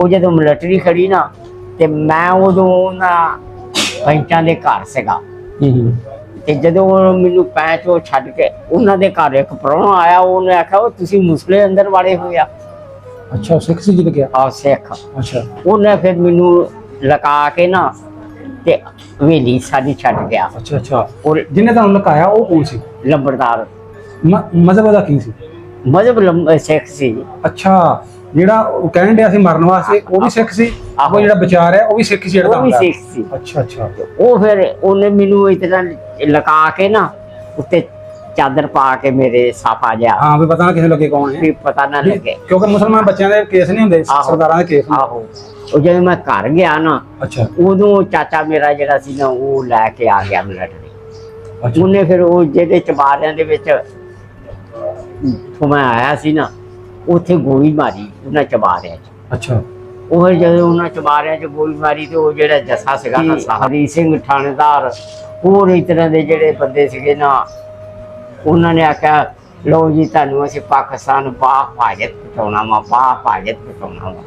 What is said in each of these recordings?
ਉਹ ਜਦੋਂ ਮਿਲਟਰੀ ਖੜੀ ਨਾ ਤੇ ਮੈਂ ਉਦੋਂ ਉਹਨਾਂ ਪੈਂਚਾਂ ਦੇ ਘਰ ਸੀਗਾ ਤੇ ਜਦੋਂ ਮੈਨੂੰ ਪੈਂਚ ਉਹ ਛੱਡ ਕੇ ਉਹਨਾਂ ਦੇ ਘਰ ਇੱਕ ਪ੍ਰਾਹੁਣਾ ਆਇਆ, ਉਹਨੇ ਆਖਿਆ ਉਹ ਤੁਸੀਂ ਮੁਸਲੇ ਅੰਦਰ ਵਾੜੇ ਹੋਏ ਆ। ਅੱਛਾ ਸਿੱਖ ਸੀ ਜੀ ਲੱਗਿਆ? ਆ ਸਿੱਖ। ਅੱਛਾ ਉਹਨੇ ਫਿਰ ਮੈਨੂੰ ਲਗਾ ਕੇ ਨਾ ਤੇ ਹਵੇਲੀ ਸਾਡੀ ਛੱਡ ਗਿਆ। ਅੱਛਾ ਅੱਛਾ। ਔਰ ਜਿਹਨੇ ਤੁਹਾਨੂੰ ਲਕਾਇਆ ਉਹ ਕੌਣ ਸੀ? ਲੰਬੜਦਾਰ ਮਜ਼ਹਬ ਦਾ ਕੀ ਸੀ? ਮਜ਼ਹਬ ਸਿੱਖ ਸੀ। ਅੱਛਾ, ਜਿਹੜਾ ਉਹ ਕਹਿਣ ਡਿਆ ਸੀ ਮਰਨ ਵਾਸਤੇ ਉਹ ਵੀ ਸਿੱਖ ਸੀ? ਉਹ ਜਿਹੜਾ ਵਿਚਾਰ ਹੈ ਉਹ ਵੀ ਸਿੱਖ ਸੀ ਜਿਹੜਾ? ਉਹ ਵੀ ਸਿੱਖ ਸੀ। ਅੱਛਾ ਅੱਛਾ। ਉਹ ਫਿਰ ਉਹਨੇ ਮੈਨੂੰ ਇਸ ਤਰ੍ਹਾਂ ਲਗਾ ਕੇ ਨਾ ਉੱਤੇ ਚਾਦਰ ਪਾ ਕੇ ਮੇਰੇ ਸਾਫਾ ਜਿਹਾ, ਹਾਂ ਵੀ ਪਤਾ ਨਾ ਕਿਸੇ ਲੱਗੇ ਕੌਣ ਹੈ, ਵੀ ਪਤਾ ਨਾ ਲੱਗੇ, ਕਿਉਂਕਿ ਮੁਸਲਮਾਨ ਬੱਚਿਆਂ ਦੇ ਕੇਸ ਨਹੀਂ ਹੁੰਦੇ, ਸਰਦਾਰਾਂ ਦੇ ਕੇਸ ਹੁੰਦੇ। ਆਹੋ। ਉਹ ਜਦੋਂ ਮੈਂ ਘਰ ਗਿਆ ਨਾ, ਅੱਛਾ, ਉਦੋਂ ਚਾਚਾ ਮੇਰਾ ਜਿਹੜਾ ਸੀ ਨਾ ਉਹ ਲੈ ਕੇ ਆ ਗਿਆ ਮਿਲਟਰੀ। ਅੱਛਾ। ਉਹਨੇ ਫਿਰ ਉਹ ਜਿਹੜੇ ਚਬਾਰਿਆਂ ਦੇ ਵਿੱਚ ਮੈਂ ਆਇਆ ਸੀ ਨਾ, ਉੱਥੇ ਗੋਲੀ ਮਾਰੀ ਉਹਨਾਂ ਚਬਾਰਿਆਂ 'ਚ। ਅੱਛਾ। ਉਹ ਜਦੋਂ ਉਹਨਾਂ ਚਬਾਰਿਆਂ 'ਚ ਗੋਲੀ ਮਾਰੀ ਤੇ ਉਹ ਜਿਹੜਾ ਜੱਸਾ ਸੀਗਾ ਨਾ ਹਰੀ ਸਿੰਘ ਥਾਣੇਦਾਰ, ਹੋਰ ਇਸ ਤਰ੍ਹਾਂ ਦੇ ਜਿਹੜੇ ਬੰਦੇ ਸੀਗੇ ਨਾ, ਉਹਨਾਂ ਨੇ ਆਖਿਆ ਲਓ ਜੀ ਤੁਹਾਨੂੰ ਅਸੀਂ ਪਾਕਿਸਤਾਨ ਬਾਹਫਾਜ਼ਤ ਪਹੁੰਚਾਉਣਾ ਵਾ, ਬਾਹਫਾਜ਼ਤ ਪਹੁੰਚਾਉਣਾ ਵਾ,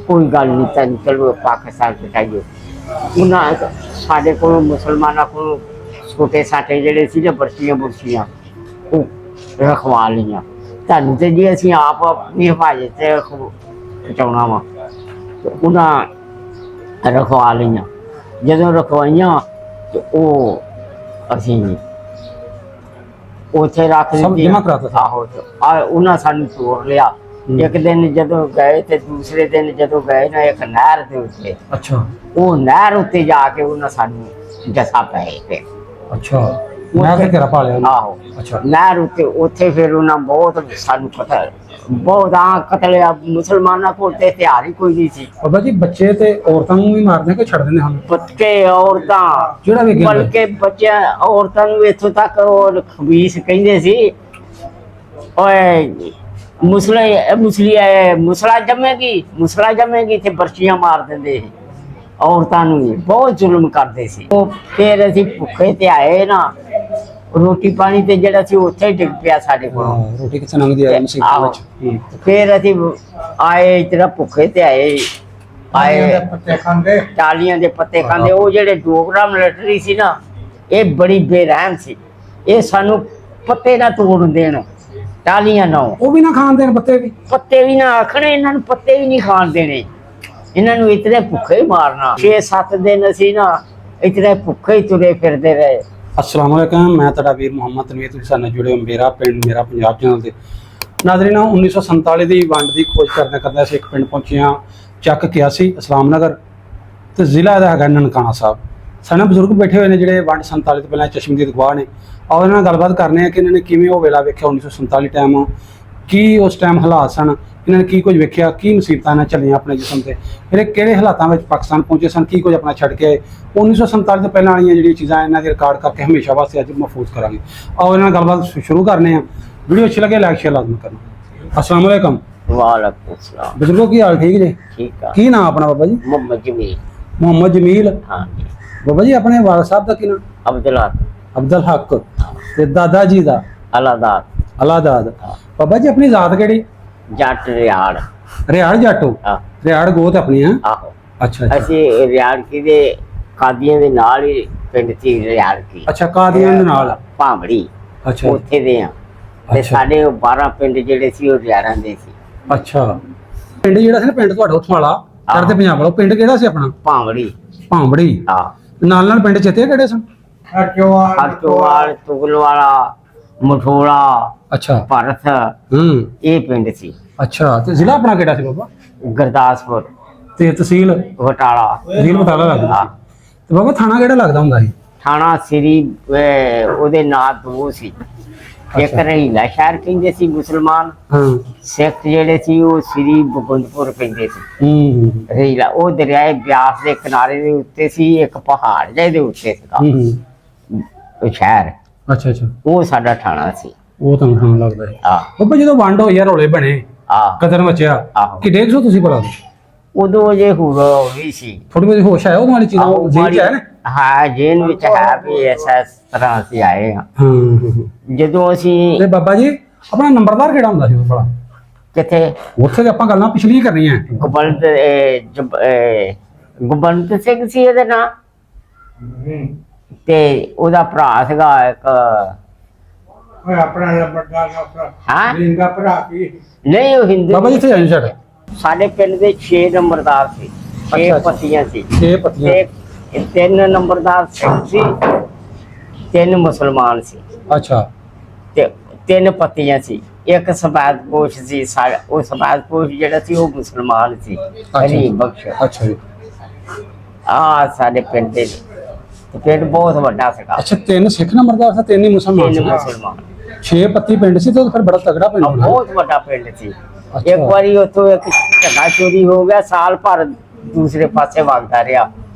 ਕੋਈ ਗੱਲ ਨਹੀਂ ਤੈਨੂੰ ਚਲੋ ਪਾਕਿਸਤਾਨ ਪਹੁੰਚਾਈਏ। ਉਹਨਾਂ ਸਾਡੇ ਕੋਲ ਮੁਸਲਮਾਨਾਂ ਕੋਲ ਛੋਟੇ ਸਾਟੇ ਜਿਹੜੇ ਸੀ ਨਾ ਬਰਸ਼ੀਆਂ ਬੁਰਸ਼ੀਆਂ ਉਹ ਰਖਵਾ ਲਈਆਂ, ਤੁਹਾਨੂੰ ਤੇ ਜੀ ਅਸੀਂ ਆਪ ਆਪਣੀ ਹਿਫਾਜ਼ਤ ਤੇ ਪਹੁੰਚਾਉਣਾ ਵਾ। ਉਹਨਾਂ ਰਖਵਾ ਲਈਆਂ। ਜਦੋਂ ਰਖਵਾਈਆਂ ਤੇ ਉਹ ਅਸੀਂ ਉੱਥੇ ਰੱਖ ਦਿੱਤੀ। ਆਹੋ, ਉਹਨਾਂ ਸਾਨੂੰ ਤੋੜ ਲਿਆ। ਇੱਕ ਦਿਨ ਜਦੋਂ ਗਏ ਤੇ ਦੂਸਰੇ ਦਿਨ ਜਦੋਂ ਗਏ ਨਾ ਇੱਕ ਨਹਿਰ ਦੇ ਉੱਤੇ, ਅੱਛਾ, ਉਹ ਨਹਿਰ ਉੱਤੇ ਜਾ ਕੇ ਉਹਨਾਂ ਸਾਨੂੰ ਜੱਸਾ ਪਏ ਤੇ। ਅੱਛਾ, ਨਹਿਰ ਤੇ ਘੇਰਾ ਪਾ ਲਿਆ? ਆਹੋ। ਅੱਛਾ। ਨਹਿਰ ਉੱਤੇ ਉੱਥੇ ਫਿਰ ਉਹਨਾਂ ਬਹੁਤ ਸਾਨੂੰ ਕਤਲ, ਬਹੁਤ ਕਤਲ ਆ। ਮੁਸਲਮਾਨਾਂ ਕੋਲ ਤੇ ਹਥਿਆਰ ਹੀ ਕੋਈ ਨਹੀਂ ਸੀ। ਬਾਬਾ ਜੀ ਬੱਚੇ ਤੇ ਔਰਤਾਂ ਨੂੰ ਵੀ ਮਾਰਦੇ ਕਿ ਛੱਡ ਦਿੰਦੇ ਹਨ? ਬੱਚੇ ਔਰਤਾਂ, ਜਿਹੜਾ ਵੀ ਬਲਕਿ ਬੱਚਿਆਂ ਔਰਤਾਂ ਨੂੰ ਇੱਥੋਂ ਤੱਕ ਉਹ ਖਬੀਸ ਕਹਿੰਦੇ ਸੀ, ਓਏ ਮੁਸਲਾ ਜੰਮੇਗੀ ਤੇ ਬਰਛੀਆਂ ਮਾਰ ਦਿੰਦੇ ਸੀ। ਔਰਤਾਂ ਨੂੰ ਵੀ ਬਹੁਤ ਜ਼ੁਲਮ ਕਰਦੇ ਸੀ। ਉਹ ਫਿਰ ਅਸੀਂ ਭੁੱਖੇ ਤੇ ਆਏ ਨਾ, ਰੋਟੀ ਪਾਣੀ ਤੇ ਜਿਹੜਾ ਸੀ ਉੱਥੇ ਡਿੱਗ ਪਿਆ ਸਾਡੇ ਕੋਲ। ਰੋਟੀ ਕਿੱਥੇ ਲੰਘਦੀ ਆ ਮੁਸੀਬਤ ਵਿੱਚ। ਫਿਰ ਅਸੀਂ ਆਏ ਇਤਨਾ ਭੁੱਖੇ ਤੇ ਆਏ ਪੱਤੇ ਖਾਂਦੇ, ਟਾਲੀਆਂ ਦੇ ਪੱਤੇ ਖਾਂਦੇ। ਉਹ ਜਿਹੜੇ ਡੋਗਰਾ ਮਿਲਟਰੀ ਸੀ ਨਾ, ਇਹ ਬੜੀ ਬੇਰਹਿਮ ਸੀ। ਇਹ ਸਾਨੂੰ ਪੱਤੇ ਨਾ ਤੋੜਨ ਦੇਣ, ਟਾਲੀਆਂ ਨਾ, ਉਹ ਵੀ ਨਾ ਖਾਣ ਦੇਣ ਪੱਤੇ ਵੀ ਨਾ ਆਖਣੇ, ਇਹਨਾਂ ਨੂੰ ਪੱਤੇ ਵੀ ਨਹੀਂ ਖਾਣ ਦੇਣੇ। ਇਹਨਾਂ ਨੂੰ ਇਤਨੇ ਭੁੱਖੇ ਮਾਰਨਾ। 6-7 ਦਿਨ ਅਸੀਂ ਨਾ ਇਤਨੇ ਭੁੱਖੇ ਹੀ ਤੁਰੇ ਫਿਰਦੇ ਰਹੇ। अस्सलाम वालेकुम, मैं ਤੁਹਾਡਾ ਵੀਰ ਮੁਹੰਮਦ ਤਨਵੀਰ। ਤੁਸੀਂ ਸਾਡੇ ਨਾਲ ਜੁੜੇ ਹੋ ਮੇਰਾ ਪਿੰਡ ਮੇਰਾ ਪੰਜਾਬ ਚੈਨਲ ਤੇ। ਨਾਜ਼ਰੀਨ, 1947 ਦੀ ਵੰਡ ਦੀ ਖੋਜ ਕਰਦੇ ਅਸੀਂ ਇੱਕ ਪਿੰਡ ਪਹੁੰਚੇ ਹਾਂ, ਚੱਕ 81 ਇਸਲਾਮ ਨਗਰ, ਤੇ ਜ਼ਿਲ੍ਹਾ ਇਹਦਾ ਹੈਗਾ ਨਨਕਾਣਾ ਸਾਹਿਬ। ਸਾਡੇ ਨਾਲ ਬਜ਼ੁਰਗ ਬੈਠੇ ਹੋਏ ਨੇ ਜਿਹੜੇ ਵੰਡ 47 ਤੋਂ ਪਹਿਲਾਂ ਚਸ਼ਮਦੀਦ ਗਵਾਹ ਨੇ। ਔਰ ਇਹਨਾਂ ਨਾਲ ਗੱਲਬਾਤ ਕਰਨੇ ਆ ਕਿ ਇਹਨਾਂ ਨੇ ਕਿਵੇਂ ਉਹ ਵੇਲਾ ਵੇਖਿਆ 1947 ਟਾਈਮ, ਕੀ ਉਸ ਟਾਈਮ ਹਾਲਾਤ ਸਨ, ਇਹਨਾਂ ਨੇ ਕੀ ਕੁਝ ਵੇਖਿਆ, ਕੀ ਮੁਸੀਬਤਾਂ ਨਾਲ ਚੱਲੀਆਂ ਆਪਣੇ ਜਿਸਮ ਤੇ, ਫਿਰ ਇਹ ਕਿਹੜੇ ਹਾਲਾਤਾਂ ਵਿੱਚ ਪਾਕਿਸਤਾਨ ਪਹੁੰਚੇ ਸਨ, ਕੀ ਕੁਝ ਆਪਣਾ ਛੱਡ ਕੇ ਆਏ। 1947 ਤੋਂ ਪਹਿਲਾਂ ਵਾਲੀਆਂ ਜਿਹੜੀਆਂ ਚੀਜ਼ਾਂ ਇਹਨਾਂ ਦੀ ਰਿਕਾਰਡ ਕਰਕੇ ਹਮੇਸ਼ਾ ਵਾਸਤੇ ਅੱਜ ਮਹਿਫੂਜ਼ ਕਰਾਂਗੇ। ਆਓ ਇਹਨਾਂ ਨਾਲ ਗੱਲਬਾਤ ਸ਼ੁਰੂ ਕਰਨੇ ਆ। ਵੀਡੀਓ ਅੱਛੀ ਲੱਗੇ ਲਾਈਕ ਸ਼ੇਅਰ ਲਾਜ਼ਮੀ ਕਰਨਾ। अस्सलाम वालेकुम। वालेकुम अस्सलाम। बजुर्गों की हाल ठीक जी? ठीक है। की नाम अपना बाबा जी? मोहम्मद जमील। मोहम्मद जमील। हाँ जी। बाबा जी अपने वालिद साहब दा की नाम? अब्दुल हक। अब्दुल हक। ते दादा जी दा? अलादाद। अलादाद। बाबा जी अपनी जात केड़ी? जट रियाड़। रियाड़ जट हो? हाँ। रियाड़ गोत अपनी है? आहो। अच्छा। ਅਸੀਂ ਰਿਆੜ ਕੀ ਦੇ ਕਾਦੀਆਂ ਦੇ ਨਾਲ ਹੀ ਪਿੰਡ ਸੀ ਰਿਆੜ ਕੀ। ਅੱਛਾ, ਕਾਦੀਆਂ ਦੇ ਨਾਲ? ਭਾਂਬੜੀ। ਅੱਛਾ। ਉੱਥੇ ਦੇ ਆ ਤੇ ਸਾਡੇ 12 ਪਿੰਡ ਜਿਹੜੇ ਸੀ ਉਹ ਰਿਆੜਾਂ ਦੇ ਸੀ। ਅੱਛਾ। ਪਿੰਡ ਜਿਹੜਾ ਸੀ ਨਾ, ਪਿੰਡ ਤੁਹਾਡਾ ਉੱਥੋਂ ਵਾਲਾ ਚੜ੍ਹਦੇ ਪੰਜਾਬ ਵਾਲਾ, ਪਿੰਡ ਕਿਹੜਾ ਸੀ ਆਪਣਾ? ਭਾਂਬੜੀ। ਭਾਂਬੜੀ। ਹਾਂ। ਨਾਲ ਪਿੰਡ ਚੇਤੇ ਕਿਹੜੇ ਸਨ? ਹਰਚੋਵਾਲ, ਤੁਗਲਵਾਲਾ, ਮਠੋਲਾ। ਅੱਛਾ। ਭਰਤ। ਇਹ ਪਿੰਡ ਸੀ। ਅੱਛਾ। ਤੇ ਜ਼ਿਲ੍ਹਾ ਆਪਣਾ ਕਿਹੜਾ ਸੀ ਬਾਬਾ? ਗੁਰਦਾਸਪੁਰ। ਤੇ ਤਹਿਸੀਲ? ਬਟਾਲਾ। ਤਹਿਸੀਲ ਬਟਾਲਾ ਲੱਗਦਾ ਸੀ। ਤੇ ਬਾਬਾ ਥਾਣਾ ਕਿਹੜਾ ਲੱਗਦਾ ਹੁੰਦਾ ਸੀ? ਥਾਣਾ ਸ੍ਰੀ ਉਹਦੇ ਨਾਂ ਦੋ ਸੀ। ਇੱਕ ਰਹੀਲਾ ਸ਼ਹਿਰ ਕਹਿੰਦੇ ਸੀ ਮੁਸਲਮਾਨ। ਹਾਂ। ਸਿੱਖ ਜਿਹੜੇ ਸੀ ਉਹ ਸ੍ਰੀ ਬਗੁੰਦਪੁਰ ਕਹਿੰਦੇ ਸੀ। ਰਹੀਲਾ ਉਹ ਦਰਿਆਏ ਬਿਆਸ ਦੇ ਕਿਨਾਰੇ ਦੇ ਉੱਤੇ ਸੀ, ਇੱਕ ਪਹਾੜ ਜਿਹਦੇ ਉੱਤੇ ਸੀਗਾ ਉਹ ਸ਼ਹਿਰ। ਅੱਛਾ ਅੱਛਾ। ਉਹ ਸਾਡਾ ਥਾਣਾ ਸੀ। ਉਹ ਤਾਂ ਥਾਣਾ ਲੱਗਦਾ ਹੈ। ਹਾਂ। ਬਾਬਾ ਜਦੋਂ ਵੰਡ ਹੋਈ ਆ, ਰੌਲੇ ਬਣੇ, ਕਦਰ ਮਚਿਆ, ਕਿ 150 ਤੁਸੀਂ ਭਲਾ ਉਦੋਂ ਜੇ ਹੋਈ ਸੀ ਥੋੜੀ ਬਹੁਤੀ ਹੋਸ਼ ਆਇਆ ਉਦੋਂ ਵਾਲੀ ਚੀਜ਼ਾਂ ਜੇਲ੍ਹ ਚ ਹੈ ਨਾ? ਹਾਂ, ਜੇਲ੍ਹ ਵਿੱਚ ਹੈ ਵੀ ਇਸ ਤਰ੍ਹਾਂ ਅਸੀਂ ਆਏ ਹਾਂ। ਜਦੋਂ ਅਸੀਂ ਤੇ ਬਾਬਾ ਜੀ ਆਪਣਾ ਨੰਬਰਦਾਰ ਕਿਹੜਾ ਹੁੰਦਾ ਸੀ ਉਹ ਭਲਾ? ਕਿੱਥੇ ਉੱਥੇ ਤੇ ਆਪਾਂ ਗੱਲਾਂ ਪਿਛਲੀਆਂ ਕਰਨੀਆਂ। ਗੋਬਿੰਦ ਸਿੰਘ ਸੀ ਇਹਦਾ ਨਾਂ, ਤੇ ਉਹਦਾ ਭਰਾ ਸੀਗਾ ਇੱਕ ਆਪਣਾ ਨੰਬਰਦਾਰ ਹਾਂ ਲਿੰਗਾ ਭਰਾ ਕੀ ਨਹੀਂ ਉਹ ਹਿੰਦੂ ਬਾਬਾ ਜੀ ਇੱਥੇ ਆਏ ਛੱਡ ਸਾਡੇ ਪਿੰਡ ਦੇ 6 ਨੰਬਰਦਾਰ ਸੀ, 6 ਅੱਛਾ। ਪੱਤੀਆਂ ਸੀ, 6 ਪੱਤੀਆਂ। ਤੇ 3 ਨੰਬਰਦਾਰ ਸਿੰਘ ਸੀ, 3 ਮੁਸਲਮਾਨ ਸੀ, ਅੱਛਾ ਤੇ 3 ਪੱਤੀਆਂ ਸੀ, ਇੱਕ ਸਫੈਦ ਪੋਸ਼ ਸੀ। ਉਹ ਸਫੈਦ ਪੋਸ਼ ਜਿਹੜਾ ਸੀ ਉਹ ਮੁਸਲਮਾਨ ਸੀ, ਹਰੀਮ ਬਖਸ਼। ਅੱਛਾ ਜੀ। ਆ ਸਾਡੇ ਪਿੰਡ ਦੇ ਤੇ ਪਿੰਡ ਬਹੁਤ ਵੱਡਾ ਸੀਗਾ, ਅੱਛਾ 3 ਸਿੱਖ ਨੰਬਰਦਾਰ ਸੀ, 3 ਹੀ ਮੁਸਲਮਾਨ 3 ਸੀ। ਮੁਸਲਮਾਨ। 6 ਪੱਤੀ ਪਿੰਡ ਸੀ ਤੇ ਫਿਰ ਬੜਾ ਤਗੜਾ ਪਿੰਡ ਹੋਣਾ। ਬਹੁਤ ਵੱਡਾ ਪਿੰਡ ਸੀ। ਅੱਛਾ। ਇੱਕ ਵਾਰੀ ਉੱਥੋਂ ਇੱਕ ਝੱਗਾ ਚੋਰੀ ਹੋ ਗਿਆ, ਸਾਲ ਭਰ ਦੂਸਰੇ ਪਾਸੇ ਵਗਦਾ ਰਿਹਾ,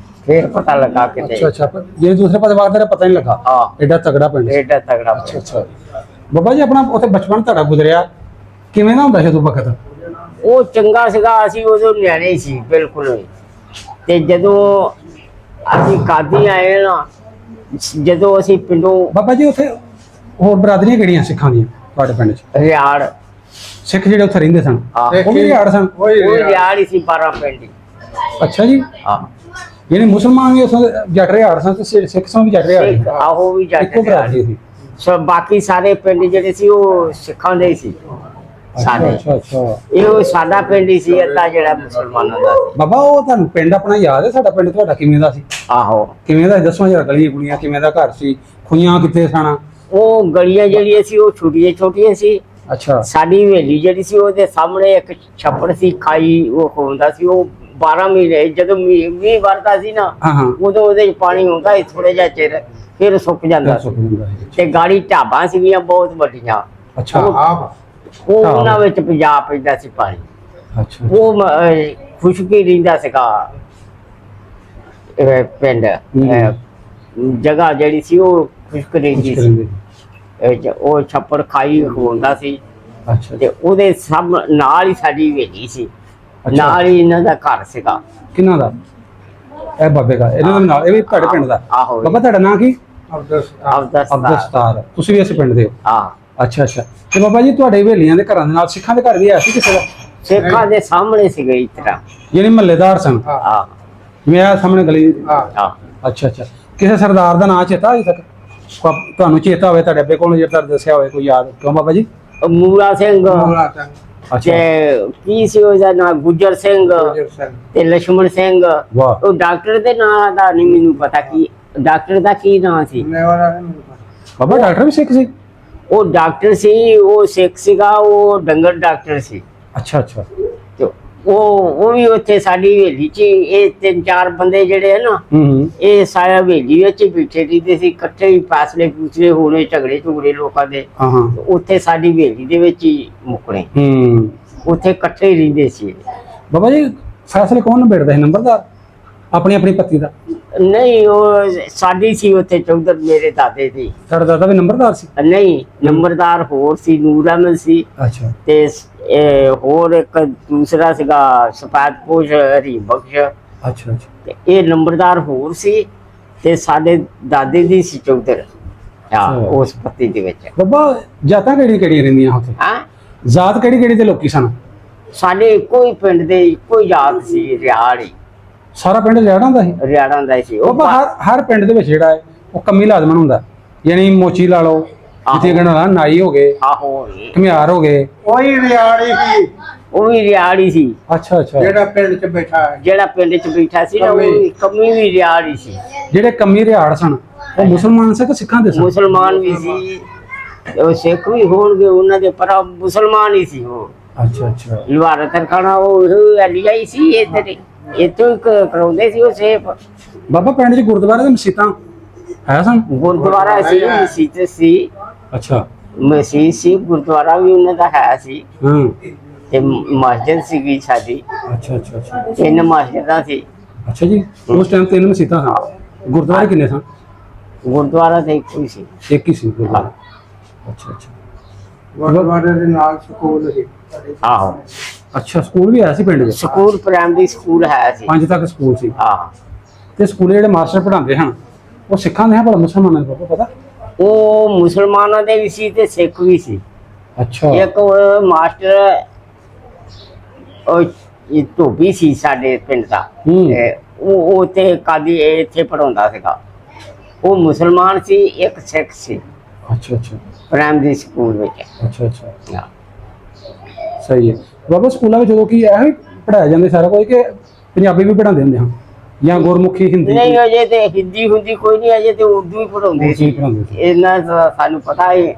ਫਿਰ ਪਤਾ ਲੱਗਾ ਕਿਤੇ। ਅੱਛਾ ਅੱਛਾ, ਪਰ ਜੇ ਦੂਸਰੇ ਪਾਸੇ ਵਾਰ ਦਾ ਪਤਾ ਨਹੀਂ ਲੱਗਾ। ਹਾਂ ਐਡਾ ਤਗੜਾ ਪਿੰਡ ਸੀ। ਏਡਾ ਤਗੜਾ ਅੱਛਾ ਅੱਛਾ। ਬਾਬਾ ਜੀ ਆਪਣਾ ਉੱਥੇ ਬਚਪਨ ਤੁਹਾਡਾ ਗੁਜ਼ਰਿਆ ਕਿਵੇਂ ਦਾ ਹੁੰਦਾ ਸੀ ਉਦੋਂ ਵਕਤ? ਉਹ ਚੰਗਾ ਸੀਗਾ, ਅਸੀਂ ਉਦੋਂ ਨਿਆਣੇ ਸੀ ਬਿਲਕੁਲ ਵੀ। ਤੇ ਜਦੋਂ ਅਸੀਂ ਕਾਦੀ ਆਏ ਨਾ, ਜਦੋਂ ਅਸੀਂ ਪਿੰਡੋਂ ਬਾਬਾ ਜੀ ਉੱਥੇ ਹੋਰ ਬਰਾਦਰੀਆਂ ਕਿਹੜੀਆਂ ਸਿੱਖਾਂ ਦੀਆਂ ਤੁਹਾਡੇ ਪਿੰਡ 'ਚ? ਰਿਆੜ, ਸਿੱਖ ਜਿਹੜੇ ਉੱਥੇ ਰਹਿੰਦੇ ਸਨ ਹਾਂ, ਉਹ ਵੀ ਰਿਆੜ ਸਨ? ਉਹ ਰਿਆੜ ਹੀ ਸੀ 12 ਪਿੰਡ ਹੀ। ਅੱਛਾ ਜੀ। ਹਾਂ ਯਾਨੀ ਮੁਸਲਮਾਨ ਵੀ ਉਸੋਂ ਜੱਟ ਰਿਆੜ ਸਨ ਤੇ ਸਿੱਖ ਸਨ ਵੀ ਜੱਟ ਰਿਆੜ ਸਿੱਖ, ਆਹੋ ਵੀ ਜੱਟ ਇੱਕੋ ਬਰਾਦਰੀ ਸੀ। ਸੋ ਬਾਕੀ ਸਾਰੇ ਪਿੰਡ ਜਿਹੜੇ ਸੀ ਉਹ ਸਿੱਖਾਂ ਦੇ ਹੀ ਸੀ ਸਾਡੇ। ਅੱਛਾ ਅੱਛਾ। ਇਹ ਸਾਡਾ ਪਿੰਡ ਹੀ ਸੀ ਅੱਧਾ ਜਿਹੜਾ ਮੁਸਲਮਾਨਾਂ ਦਾ ਸੀ। ਬਾਬਾ ਉਹ ਤੁਹਾਨੂੰ ਪਿੰਡ ਆਪਣਾ ਯਾਦ ਹੈ? ਸਾਡਾ ਪਿੰਡ ਤੁਹਾਡਾ ਕਿਵੇਂ ਦਾ ਸੀ? ਆਹੋ ਕਿਵੇਂ ਦਾ? ਦੱਸੋ ਜਰਾ, ਗਲੀਆਂ ਗੁਲੀਆਂ ਕਿਵੇਂ ਦਾ ਘਰ ਸੀ, ਖੁਈਆਂ ਕਿੱਥੇ ਸਨ? ਉਹ ਗਲੀਆਂ ਜਿਹੜੀਆਂ ਸੀ ਉਹ ਛੋਟੀਆਂ ਛੋਟੀਆਂ ਸੀ। ਅੱਛਾ ਸਾਡੀ ਹਵੇਲੀ ਜਿਹੜੀ ਸੀ ਉਹਦੇ ਸਾਹਮਣੇ ਇੱਕ ਛੱਪੜ ਸੀ, ਖਾਈ ਉਹ ਹੁੰਦਾ ਸੀ। ਉਹ 12 ਮਹੀਨੇ ਜਦੋਂ ਮੀਂਹ ਵਰਦਾ ਸੀ ਨਾ, ਹਾਂ ਹਾਂ। ਉਦੋਂ ਉਹਦੇ ਚ ਪਾਣੀ ਹੁੰਦਾ ਸੀ ਥੋੜੇ ਜਿਹਾ ਚਿਰ, ਫਿਰ ਸੁੱਕ ਜਾਂਦਾ ਸੀ। ਸੁੱਕ ਜਾਂਦਾ ਸੀ। ਤੇ ਗਾੜੀ ਢਾਬਾਂ ਸੀਗੀਆਂ ਬਹੁਤ ਵੱਡੀਆਂ, ਅੱਛਾ ਉਹ ਉਹਨਾਂ ਵਿੱਚ ਪੰਜਾਬ ਪੈਂਦਾ ਸੀ ਪਾਣੀ। ਅੱਛਾ ਉਹ ਖੁਸ਼ਕੀ ਰਹਿੰਦਾ ਸੀਗਾ ਪਿੰਡ। ਜਗ੍ਹਾ ਜਿਹੜੀ ਸੀ ਉਹ ਖੁਸ਼ਕ ਰਹਿੰਦੀ ਸੀ। ਉਹ ਛੱਪੜ ਖਾਈ ਹੁੰਦਾ ਸੀ, ਅੱਛਾ ਤੇ ਉਹਦੇ ਸਭ ਨਾਲ ਹੀ ਸਾਡੀ ਹਵੇਲੀ ਸੀ, ਅੱਛਾ। ਨਾਲ ਹੀ ਇਹਨਾਂ ਦਾ ਘਰ ਸੀਗਾ। ਕਿਹਨਾਂ ਦਾ? ਇਹ ਬਾਬੇ ਦਾ, ਇਹਨਾਂ ਦੇ ਨਾਲ? ਇਹ ਵੀ ਤੁਹਾਡੇ ਪਿੰਡ ਦਾ? ਆਹੋ। ਬਾਬਾ ਤੁਹਾਡਾ ਨਾਂ ਕੀ? ਅਬਦੁਲ ਅਬਦੁਲ। ਤੁਸੀਂ ਵੀ ਇਸ ਪਿੰਡ ਦੇ ਹੋ? ਹਾਂ। ਅੱਛਾ ਅੱਛਾ। ਤੇ ਬਾਬਾ ਜੀ ਤੁਹਾਡੇ ਹਵੇਲੀਆਂ ਦੇ ਘਰਾਂ ਦੇ ਨਾਲ ਸਿੱਖਾਂ ਦੇ ਘਰ ਵੀ ਹੈ ਸੀ ਕਿਸੇ ਦਾ? ਸਿੱਖਾਂ ਦੇ ਸਾਹਮਣੇ ਸੀਗੇ ਇਸ ਤਰ੍ਹਾਂ। ਯਾਨੀ ਮਹੱਲੇਦਾਰ ਸਨ? ਹਾਂ ਜਿਵੇਂ ਆ ਸਾਹਮਣੇ ਗਲੀ? ਹਾਂ। ਅੱਛਾ ਅੱਛਾ। ਕਿਸੇ ਸਰਦਾਰ ਦਾ ਨਾਂ ਚੇਤਾ ਅਜੇ ਤੱਕ ਤੁਹਾਨੂੰ ਚੇਤਾ ਹੋਵੇ ਤੁਹਾਡੇ ਅੱਬੇ ਕੋਲ, ਜਿਹੜਾ ਦੱਸਿਆ ਹੋਵੇ ਕੋਈ ਯਾਦ? ਕਿਉਂ ਬਾਬਾ ਜੀ? ਮੂਲਾ ਸਿੰਘ ਅੱਛਾ। ਤੇ ਕੀ ਸੀ ਉਹਦਾ ਨਾਂ, ਗੁੱਜਰ ਸਿੰਘ ਤੇ ਲక్ష్మణ ਸਿੰਘ। ਵਾਹ। ਉਹ ਡਾਕਟਰ ਦੇ ਨਾਂ ਦਾ ਨਹੀਂ ਮੈਨੂੰ ਪਤਾ, ਕੀ ਡਾਕਟਰ ਦਾ ਕੀ ਨਾਂ ਸੀ। ਬਾਬਾ ਡਾਕਟਰ ਵੀ ਸਿੱਖ ਸੀ? ਉਹ ਡਾਕਟਰ ਸੀ, ਉਹ ਸਿੱਖ ਸੀਗਾ, ਉਹ ਡੰਗਰ ਡਾਕਟਰ ਸੀ। ਅੱਛਾ ਅੱਛਾ। ਤੇ ਉਹ ਵੀ ਉੱਥੇ ਸਾਡੀ ਹਵੇਲੀ 'ਚ ਇਹ 3-4 ਬੰਦੇ ਜਿਹੜੇ ਹੈ ਨਾ, ਹੂੰ। ਇਹ ਸਾਰਾ ਹਵੇਲੀ ਵਿੱਚ ਹੀ ਬੈਠੇ ਰਹਿੰਦੇ ਸੀ, ਇਕੱਠੇ ਹੀ ਫੈਸਲੇ ਫੂਸਲੇ ਹੋਣੇ, ਝਗੜੇ ਲੋਕਾਂ ਦੇ ਹਾਂ ਹਾਂ। ਉੱਥੇ ਸਾਡੀ ਹਵੇਲੀ ਦੇ ਵਿੱਚ ਹੀ ਮੁੱਕਣੇ, ਹੂੰ। ਉੱਥੇ ਇਕੱਠੇ ਹੀ ਰਹਿੰਦੇ ਸੀ। ਬਾਬਾ ਜੀ ਫੈਸਲੇ ਕੌਣ ਨਿਬੇੜਦਾ ਸੀ? ਨੰਬਰਦਾਰ ਆਪਣੀ ਆਪਣੀ ਪੱਤੀ ਦਾ? ਨਹੀਂ, ਉਹ ਸਾਡੀ ਸੀ ਉੱਥੇ ਚੌਧਰ, ਮੇਰੇ ਦਾਦੇ ਦੀ। ਤੁਹਾਡਾ ਦਾਦਾ ਵੀ ਨੰਬਰਦਾਰ ਸੀ? ਨਹੀਂ, ਨੰਬਰਦਾਰ ਹੋਰ ਸੀ, ਨੂਰ ਅਹਿਮਦ ਸੀ। ਅੱਛਾ। ਤੇ ਹੋਰ ਇੱਕ ਦੂਸਰਾ ਸੀਗਾ ਸਫੈਦ ਪੋਸ਼, ਹਰੀਮ ਬਖਸ਼। ਅੱਛਾ ਅੱਛਾ। ਤੇ ਇਹ ਨੰਬਰਦਾਰ ਹੋਰ ਸੀ, ਤੇ ਸਾਡੇ ਦਾਦੇ ਦੀ ਸੀ ਚੌਧਰ। ਹਾਂ, ਉਸ ਪੱਤੀ ਦੇ ਵਿੱਚ। ਬਾਬਾ ਜਾਤਾਂ ਕਿਹੜੀਆਂ ਕਿਹੜੀਆਂ ਰਹਿੰਦੀਆਂ ਉੱਥੇ? ਹਾਂ, ਜਾਤ ਕਿਹੜੀ ਕਿਹੜੀ ਦੇ ਲੋਕੀ ਸਨ? ਸਾਡੇ ਇੱਕੋ ਹੀ ਪਿੰਡ ਦੇ ਇੱਕੋ ਹੀ ਜਾਤ ਸੀ, ਰਿਆੜ ਹੀ। ਸਾਰਾ ਪਿੰਡ ਰਿਆੜਾਂ ਦਾ ਸੀ? ਰਿਆੜਾਂ ਦਾ ਸੀ ਉਹ। ਬਾਬਾ ਹਰ ਪਿੰਡ ਦੇ ਵਿੱਚ ਜਿਹੜਾ ਹੈ ਉਹ ਕਮੀ ਲਾਜ਼ਮਨ ਹੁੰਦਾ, ਯਾਨੀ ਮੋਚੀ ਲਾ ਲਓ, ਜਿੱਥੇ ਗਣਾ ਨਾਈ ਹੋ ਗਏ, ਆਹੋ, ਘੁਮਿਆਰ ਹੋ ਗਏ। ਉਹੀ ਰਿਆੜੀ ਸੀ, ਉਹ ਵੀ ਰਿਆੜ ਹੀ ਸੀ। ਅੱਛਾ ਅੱਛਾ। ਜਿਹੜਾ ਪਿੰਡ 'ਚ ਬੈਠਾ ਹੈ। ਜਿਹੜਾ ਪਿੰਡ 'ਚ ਬੈਠਾ ਸੀ ਨਾ, ਉਹ ਵੀ ਕਮੀ ਵੀ ਰਿਆੜ ਹੀ ਸੀ। ਜਿਹੜੇ ਕਮੀ ਰਿਆੜ ਸਨ ਉਹ ਮੁਸਲਮਾਨ ਸੀ ਕਿ ਸਿੱਖਾਂ ਦੇ ਸਨ? ਮੁਸਲਮਾਨ ਵੀ ਸੀ, ਉਹ ਸਿੱਖ ਵੀ ਹੋਣਗੇ ਉਹਨਾਂ ਦੇ, ਪਰ ਮੁਸਲਮਾਨ ਹੀ ਸੀ ਉਹ। ਅੱਛਾ ਅੱਛਾ। ਲਵਾਰਾ ਤਰਖਾਣਾ ਉਹ ਐਲੀਆ ਹੀ ਸੀ, ਇੱਧਰ ਇੱਥੋਂ ਹੀ ਕਰਾਉਂਦੇ ਸੀ ਉਹ ਸੇਫ। ਬਾਬਾ ਪਿੰਡ 'ਚ ਗੁਰਦੁਆਰੇ ਤੇ ਮਸੀਤਾਂ ਹੈ ਸਨ? ਗੁਰਦੁਆਰਾ ਸੀ, ਮਸੀਤ ਸੀ। ਅੱਛਾ। ਮਸੀਤ ਸੀ, ਗੁਰਦੁਆਰਾ ਵੀ ਉਹਨਾਂ ਦਾ ਹੈ ਸੀ, ਹਾਂ। ਤੇ ਮਸਜਿਦ ਸੀਗੀ ਸਾਡੀ। ਅੱਛਾ ਅੱਛਾ ਅੱਛਾ। 3 ਮਸਜਿਦਾਂ ਸੀ। ਅੱਛਾ ਜੀ। ਉਸ ਟਾਈਮ 3 ਮਸੀਤਾਂ ਸਨ। ਗੁਰਦੁਆਰੇ ਕਿੰਨੇ ਸਨ? ਗੁਰਦੁਆਰਾ ਤਾਂ ਇੱਕੋ ਹੀ ਸੀ। ਇੱਕ ਹੀ ਸੀ ਗੁਰਦੁਆਰਾ। ਅੱਛਾ ਅੱਛਾ। ਗੁਰਦੁਆਰੇ ਦੇ ਨਾਲ ਸਕੂਲ ਸੀ। ਆਹੋ, ਅੱਛਾ, ਸਕੂਲ ਵੀ ਹੈ ਸੀ ਪਿੰਡ 'ਚ? ਸਕੂਲ ਪ੍ਰਾਇਮਰੀ ਸਕੂਲ ਹੈ ਸੀ। 5 ਤੱਕ ਸਕੂਲ ਸੀ? ਹਾਂ। ਤੇ ਸਕੂਲੇ ਜਿਹੜੇ ਮਾਸਟਰ ਪੜ੍ਹਾਉਂਦੇ ਹਨ ਉਹ ਸਿੱਖਾਂ ਦੇ ਹਨ ਭਲਾ ਮੁਸਲਮਾਨਾਂ ਦੇ? ਬਾਬਾ ਪਤਾ? ਉਹ ਮੁਸਲਮਾਨਾਂ ਦੇ ਵੀ ਸੀ ਤੇ ਸਿੱਖ ਵੀ ਸੀ। ਅੱਛਾ। ਇੱਕ ਮਾਸਟਰ ਉਹ ਇਹ ਧੋਬੀ ਸੀ ਸਾਡੇ ਪਿੰਡ ਦਾ ਹੂੰ। ਤੇ ਉਹ ਤੇ ਕਾਦੀ ਇੱਥੇ ਪੜਾਉਂਦਾ ਸੀਗਾ। ਉਹ ਮੁਸਲਮਾਨ ਸੀ, ਇੱਕ ਸਿੱਖ ਸੀ ਅੱਛਾ ਅੱਛਾ ਪ੍ਰਾਇਮਰੀ ਸਕੂਲ ਵਿੱਚ। ਅੱਛਾ ਅੱਛਾ ਹਾਂ। ਸਹੀ ਹੈ ਬਾਬਾ। ਸਕੂਲਾਂ ਵਿੱਚ ਜਦੋਂ ਕੀ ਇਹੋ ਹੀ ਪੜਾਇਆ ਜਾਂਦੇ ਸਾਰਾ ਕੁਝ ਕਿ ਪੰਜਾਬੀ ਵੀ ਪੜਾਉਂਦੇ ਹੁੰਦੇ ਹਾਂ ਜਾਂ ਗੁਰਮੁਖੀ ਹਿੰਦੀ ਨਹੀਂ, ਅਜੇ ਤੇ ਹਿੰਦੀ ਹੁੰਦੀ ਕੋਈ ਨਹੀਂ, ਅਜੇ ਤੇ ਉਰਦੂ ਹੀ ਪੜਾਉਂਦੇ ਉਰਦੂ ਸੀ। ਹੀ ਪੜ੍ਹਾਉਂਦੇ ਸੀ। ਇਹਨਾਂ ਦਾ ਸਾਨੂੰ ਪਤਾ ਹੈ।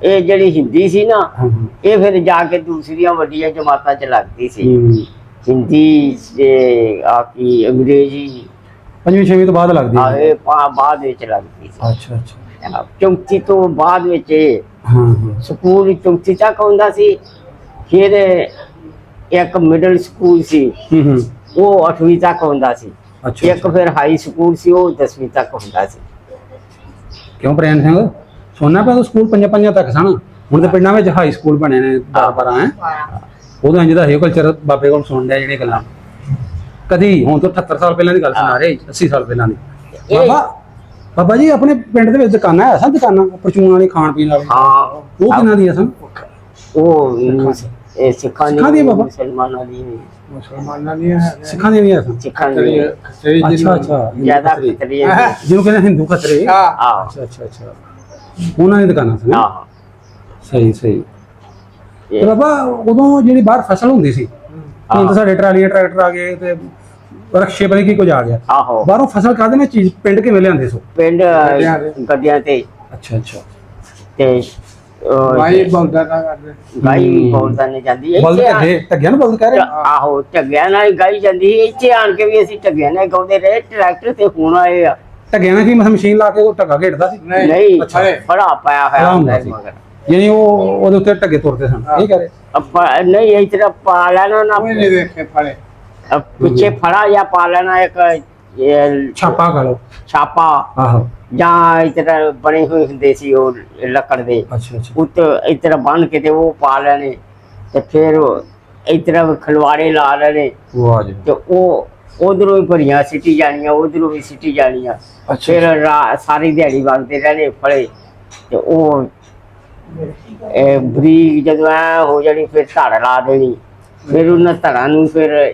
ਇਹ ਜਿਹੜੀ ਹਿੰਦੀ ਸੀ ਨਾ, ਹਾਂ ਹਾਂ ਇਹ ਫਿਰ ਜਾ ਕੇ ਦੂਸਰੀਆਂ ਵੱਡੀਆਂ ਜਮਾਤਾਂ ਚ ਲੱਗਦੀ ਸੀ। ਹੂੰ। ਹਿੰਦੀ ਤੇ ਆ ਕੀ ਅੰਗਰੇਜ਼ੀ ਪੰਜਵੀਂ ਛੇਵੀਂ ਤੋਂ ਬਾਅਦ ਲੱਗਦੀ ਆ ਹੈ। ਇਹ ਬਾਅਦ ਵਿੱਚ ਲੱਗਦੀ ਸੀ। ਅੱਛਾ ਅੱਛਾ ਚੌਥੀ ਤੋਂ ਬਾਅਦ ਵਿੱਚ ਇਹ ਹਾਂ ਹਾਂ ਸਕੂਲ ਚੌਥੀ ਤੱਕ ਹੁੰਦਾ ਸੀ। ਫਿਰ ਇੱਕ ਮਿਡਲ ਸਕੂਲ ਸੀ, ਹੂੰ ਉਹ 8ਵੀਂ ਤੱਕ ਹੁੰਦਾ ਸੀ। ਅੱਛਾ ਇੱਕ ਫਿਰ ਹਾਈ ਸਕੂਲ ਸੀ, ਉਹ 10ਵੀਂ ਤੱਕ ਹੁੰਦਾ ਸੀ। ਕਿਉਂ ਪ੍ਰੇਮ ਸਿੰਘ ਸੋਨਾ ਪਿਆ ਸਕੂਲ ਪੰਜਾਂ ਤੱਕ ਸਨ। ਹੁਣ ਤੇ ਪਿੰਡਾਂ ਵਿੱਚ ਹਾਈ ਸਕੂਲ ਬਣੇ ਨੇ 12 ਹੈ। ਉਦੋਂ ਇੰਜ ਦਾ ਹੈ ਕਲਚਰ ਬਾਬੇ ਕੋਲ ਸੁਣ ਲਿਆ ਜਿਹੜੀਆਂ ਗੱਲਾਂ ਕਦੀ ਹੁਣ ਤੋਂ 78 ਸਾਲ ਪਹਿਲਾਂ ਦੀ ਗੱਲ ਸੁਣਾ ਰਹੇ 80 ਸਾਲ ਪਹਿਲਾਂ ਦੀ। ਬਾਬਾ ਜੀ ਆਪਣੇ ਪਿੰਡ ਦੇ ਵਿੱਚ ਦੁਕਾਨਾਂ ਹੈ ਸਨ, ਦੁਕਾਨਾਂ ਪਰਚੂਨ ਵਾਲੀ ਖਾਣ ਪੀਣ ਵਾਲੀ ਹਾਂ, ਉਹ ਕਿਹਨਾਂ ਦੀਆਂ ਸਨ? ਉਹ ਇਹ ਸਿੱਖਾਂ ਸਿੱਖਾਂ ਦੀ ਬਾਬਾ? ਮੁਸਲਮਾਨਾਂ ਦੀ ਨਹੀਂ। ਮੁਸਲਮਾਨਾਂ ਦੀਆਂ ਹੈ ਸਿੱਖਾਂ ਦੀਆਂ ਵੀ ਹੈ ਸਨ। ਸਿੱਖਾਂ ਦੀ ਅੱਛਾ ਅੱਛਾ ਜ਼ਿਆਦਾ ਖਤਰੀ ਹੈ। ਜਿਹਨੂੰ ਕਹਿੰਦੇ ਹਿੰਦੂ ਖਤਰੇ। ਹਾਂ ਹਾਂ ਅੱਛਾ ਅੱਛਾ ਅੱਛਾ ਉਹਨਾਂ ਦੀ ਦੁਕਾਨਾਂ ਸਨ। ਹਾਂ। ਸਹੀ ਸਹੀ। ਤੇ ਬਾਬਾ ਉਦੋਂ ਜਿਹੜੀ ਬਾਹਰ ਫਸਲ ਹੁੰਦੀ ਸੀ, ਹੁਣ ਤਾਂ ਸਾਡੇ ਟਰਾਲੀਆਂ ਟਰੈਕਟਰ ਆ ਗਏ ਤੇ ਰਕਸ਼ੇ ਪਤਾ ਕੀ ਕੁਝ ਆ ਗਿਆ। ਆਹੋ, ਬਾਹਰੋਂ ਫਸਲ ਕਾਹਦੇ ਨਾਲ ਚੀਜ਼ ਪਿੰਡ ਕਿਵੇਂ ਲਿਆਂਦੇ ਸੋ? ਪਿੰਡ ਗੱਡੀਆਂ ਤੇ ਅੱਛਾ ਅੱਛਾ ਤੇ ਭਾਈ ਬਲਦਾ ਨਾ ਕਰਦੇ। ਗਾਈ ਬੋਲਦਾ ਨਹੀਂ ਜਾਂਦੀ ਬਲਦ ਇੱਥੇ ਢੱਗੇ ਢੱਗਿਆਂ ਨੂੰ ਬਲਦ ਕਹਿ ਰਹੇ? ਆਹੋ, ਢੱਗਿਆਂ ਨਾਲ ਹੀ ਗਾਈ ਜਾਂਦੀ ਸੀ। ਇੱਥੇ ਆਣ ਕੇ ਵੀ ਅਸੀਂ ਢੱਗਿਆਂ ਨਾਲ ਗਾਉਂਦੇ ਰਹੇ। ਟਰੈਕਟਰ ਤੇ ਹੁਣ ਆਏ ਆ। ਢੱਗਿਆਂ ਨਾਲ ਕੀ ਮਸ਼ੀਨ ਲਾ ਕੇ ਉਹ ਢੱਗਾ ਘੇੜਦਾ ਸੀ? ਨਹੀਂ, ਅੱਛਾ। ਫੜਾ ਪਾਇਆ ਹੋਇਆ ਫੜਾ ਹੁੰਦਾ ਹੁੰਦਾ ਸੀ ਸੀ। ਮਗਰ। ਯਾਨੀ ਉਹ ਉਹਦੇ ਉੱਤੇ ਢੱਗੇ ਤੁਰਦੇ ਸਨ, ਇਹ ਕਹਿ ਰਹੇ? ਆਪਾਂ ਨਹੀਂ ਇਸ ਤਰ੍ਹਾਂ ਪਾ ਲੈਣਾ ਨਾ, ਕੋਈ ਨਹੀਂ ਵੇਖੇ ਫੜੇ। ਪਿੱਛੇ ਫੜਾ ਜਾਂ ਪਾ ਲੈਣਾ ਇੱਕ ਇਹ ਛਾਪਾ ਖਾ ਲਓ। ਛਾਪਾ ਆਹੋ ਜਾਂ ਇਸ ਤਰ੍ਹਾਂ ਬਣੇ ਹੋਏ ਹੁੰਦੇ ਸੀ ਉਹ ਲੱਕੜ ਦੇ, ਅੱਛਾ ਅੱਛਾ ਉੱਤੇ ਇਸ ਤਰ੍ਹਾਂ ਬੰਨ ਕੇ ਤੇ ਉਹ ਪਾ ਲੈਣੇ ਤੇ ਫਿਰ ਇਸ ਤਰ੍ਹਾਂ ਖਲਵਾੜੇ ਲਾ ਲੈਣੇ ਵਾਹ ਜੀ। ਤੇ ਉਹ ਉਧਰੋਂ ਹੀ ਭਰੀਆਂ ਸਿੱਟੀ ਜਾਣੀਆਂ, ਉਧਰੋਂ ਵੀ ਸਿੱਟੀ ਜਾਣੀਆਂ। ਅੱਛਾ। ਫਿਰ ਸਾਰੀ ਦਿਹਾੜੀ ਵਗਦੇ ਰਹਿਣੇ ਫੜੇ ਤੇ ਉਹ ਬਰੀਕ ਜਦੋਂ ਐ ਹੋ ਜਾਣੀ ਫਿਰ ਧੜ ਲਾ ਦੇਣੀ। ਫਿਰ ਉਹਨਾਂ ਧੜਾਂ ਨੂੰ ਫਿਰ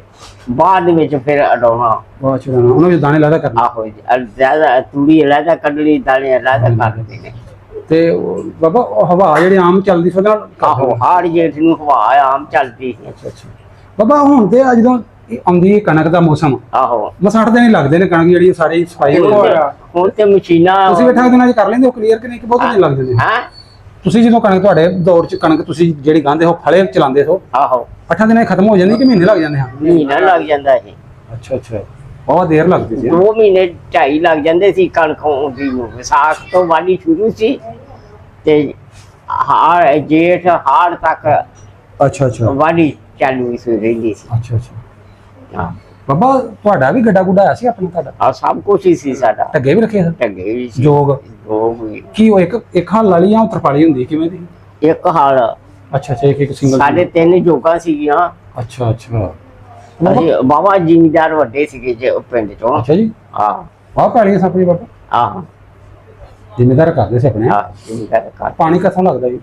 ਬਾਅਦ ਵਿੱਚ ਫਿਰ ਅਡਾਉਣਾ। ਵਾਹ ਚੜਾਣਾ ਉਹਨਾਂ ਵਿੱਚ ਦਾਣੇ ਲਾਦਾ ਕਰਨਾ। ਆਹੋ, ਜ਼ਿਆਦਾ ਤੂੜੀ ਅਲੱਗਾ ਕੱਢਣੀ, ਦਾਣੇ ਅਲੱਗਾ ਕੱਢਦੇ ਨੇ। ਤੇ ਉਹ ਬਾਬਾ ਉਹ ਹਵਾ ਜਿਹੜੀ ਆਮ ਚੱਲਦੀ ਸੀ ਉਹਦੇ ਨਾਲ ਆਹੋ, ਹਾੜ ਜੇਠ ਨੂੰ ਹਵਾ ਆਮ ਚੱਲਦੀ ਸੀ। ਅੱਛਾ ਅੱਛਾ ਬਾਬਾ ਹੁਣ ਤੇ ਆ ਜਦੋਂ ਆਉਂਦੀ ਹੈ ਕਣਕ ਦਾ ਮੌਸਮ, ਆਹੋ, ਮਸਾਂ 8 ਦਿਨ ਹੀ ਲੱਗਦੇ ਨੇ ਕਣਕ ਜਿਹੜੀ ਸਾਰੀ ਸਫਾਈ ਹੋ ਜਾਂਦੀ ਹੈ। ਹੁਣ ਤੇ ਮਸ਼ੀਨਾਂ ਤੁਸੀਂ 8 ਦਿਨਾਂ 'ਚ ਕਰ ਲੈਂਦੇ ਹੋ ਕਲੀਅਰ ਕਿ ਨਹੀਂ ਕਿ ਬਹੁਤ ਦਿਨ ਲੱਗ ਜਾਂਦੇ ਨੇ? ਹੈਂ? ਤੁਸੀਂ ਜਦੋਂ ਕਣਕ ਤੁਹਾਡੇ ਦੌਰ 'ਚ ਕਣਕ ਤੁਸੀਂ ਜਿਹੜੀ ਗਾਂਦੇ ਹੋ ਫਲੇ ਚਲਾਉਂਦੇ ਹੋ ਆਹੋ, 8 ਦਿਨਾਂ 'ਚ ਖਤਮ ਹੋ ਜਾਂਦੀ ਕਿ ਮਹੀਨੇ ਲੱਗ ਜਾਂਦੇ ਹਨ? ਮਹੀਨਾ ਲੱਗ ਜਾਂਦਾ ਸੀ। ਅੱਛਾ ਅੱਛਾ ਬਹੁਤ ਦੇਰ ਲੱਗਦੀ ਸੀ। 2 ਮਹੀਨੇ 2.5 ਲੱਗ ਜਾਂਦੇ ਸੀ ਕਣਕ ਆਉਂਦੀ ਨੂੰ। ਵਿਸਾਖ ਤੋਂ ਵਾਢੀ ਸ਼ੁਰੂ ਸੀ ਤੇ ਹਾੜ ਜੇਠ ਹਾੜ ਤੱਕ ਅੱਛਾ ਅੱਛਾ ਵਾਢੀ ਚਾਲੂ ਸੀ, ਰਹਿੰਦੀ ਸੀ। ਅੱਛਾ ਅੱਛਾ ਹਾਂ, ਬਾਬਾ ਤੁਹਾਡਾ ਵੀ ਗੱਡਾ ਗੁੱਡਾ ਆਇਆ ਸੀ ਆਪਣਾ? ਤੁਹਾਡਾ ਆ ਸਭ ਕੁਛ ਹੀ ਸੀ ਸਾਡਾ। ਢੱਗੇ ਵੀ ਰੱਖੇ ਸਨ? ਢੱਗੇ ਵੀ ਸੀ, ਜੋਗ ਜੋਗ ਵੀ। ਕੀ ਉਹ ਇੱਕ ਹਲ ਵਾਲੀ ਜਾਂ ਤਰਪਾਲੀ ਹੁੰਦੀ ਕਿਵੇਂ ਦੀ? ਇੱਕ ਹਾਲ ਅੱਛਾ ਅੱਛਾ ਇੱਕ ਸਿੰਗਲ। ਸਾਡੇ 3 ਜੋਗਾਂ ਸੀਗੀਆਂ। ਅੱਛਾ ਅੱਛਾ ਅਸੀਂ ਬਾਬਾ ਜ਼ਿਮੀਦਾਰ ਵੱਡੇ ਸੀਗੇ ਜੇ ਪਿੰਡ ਚੋਂ। ਅੱਛਾ ਜੀ ਆਹ ਆਹ ਪੈਲੀਆਂ ਸਾਪੀ ਬਾਬਾ ਆਹ ਜ਼ਿੰਮੇਦਾਰ ਕਰਦੇ ਸੀ ਆਪਣੇ? ਆਹ ਜ਼ਿਮੀਦਾਰ ਘਰ। ਪਾਣੀ ਕਿੱਥੋਂ ਲੱਗਦਾ ਜੀ?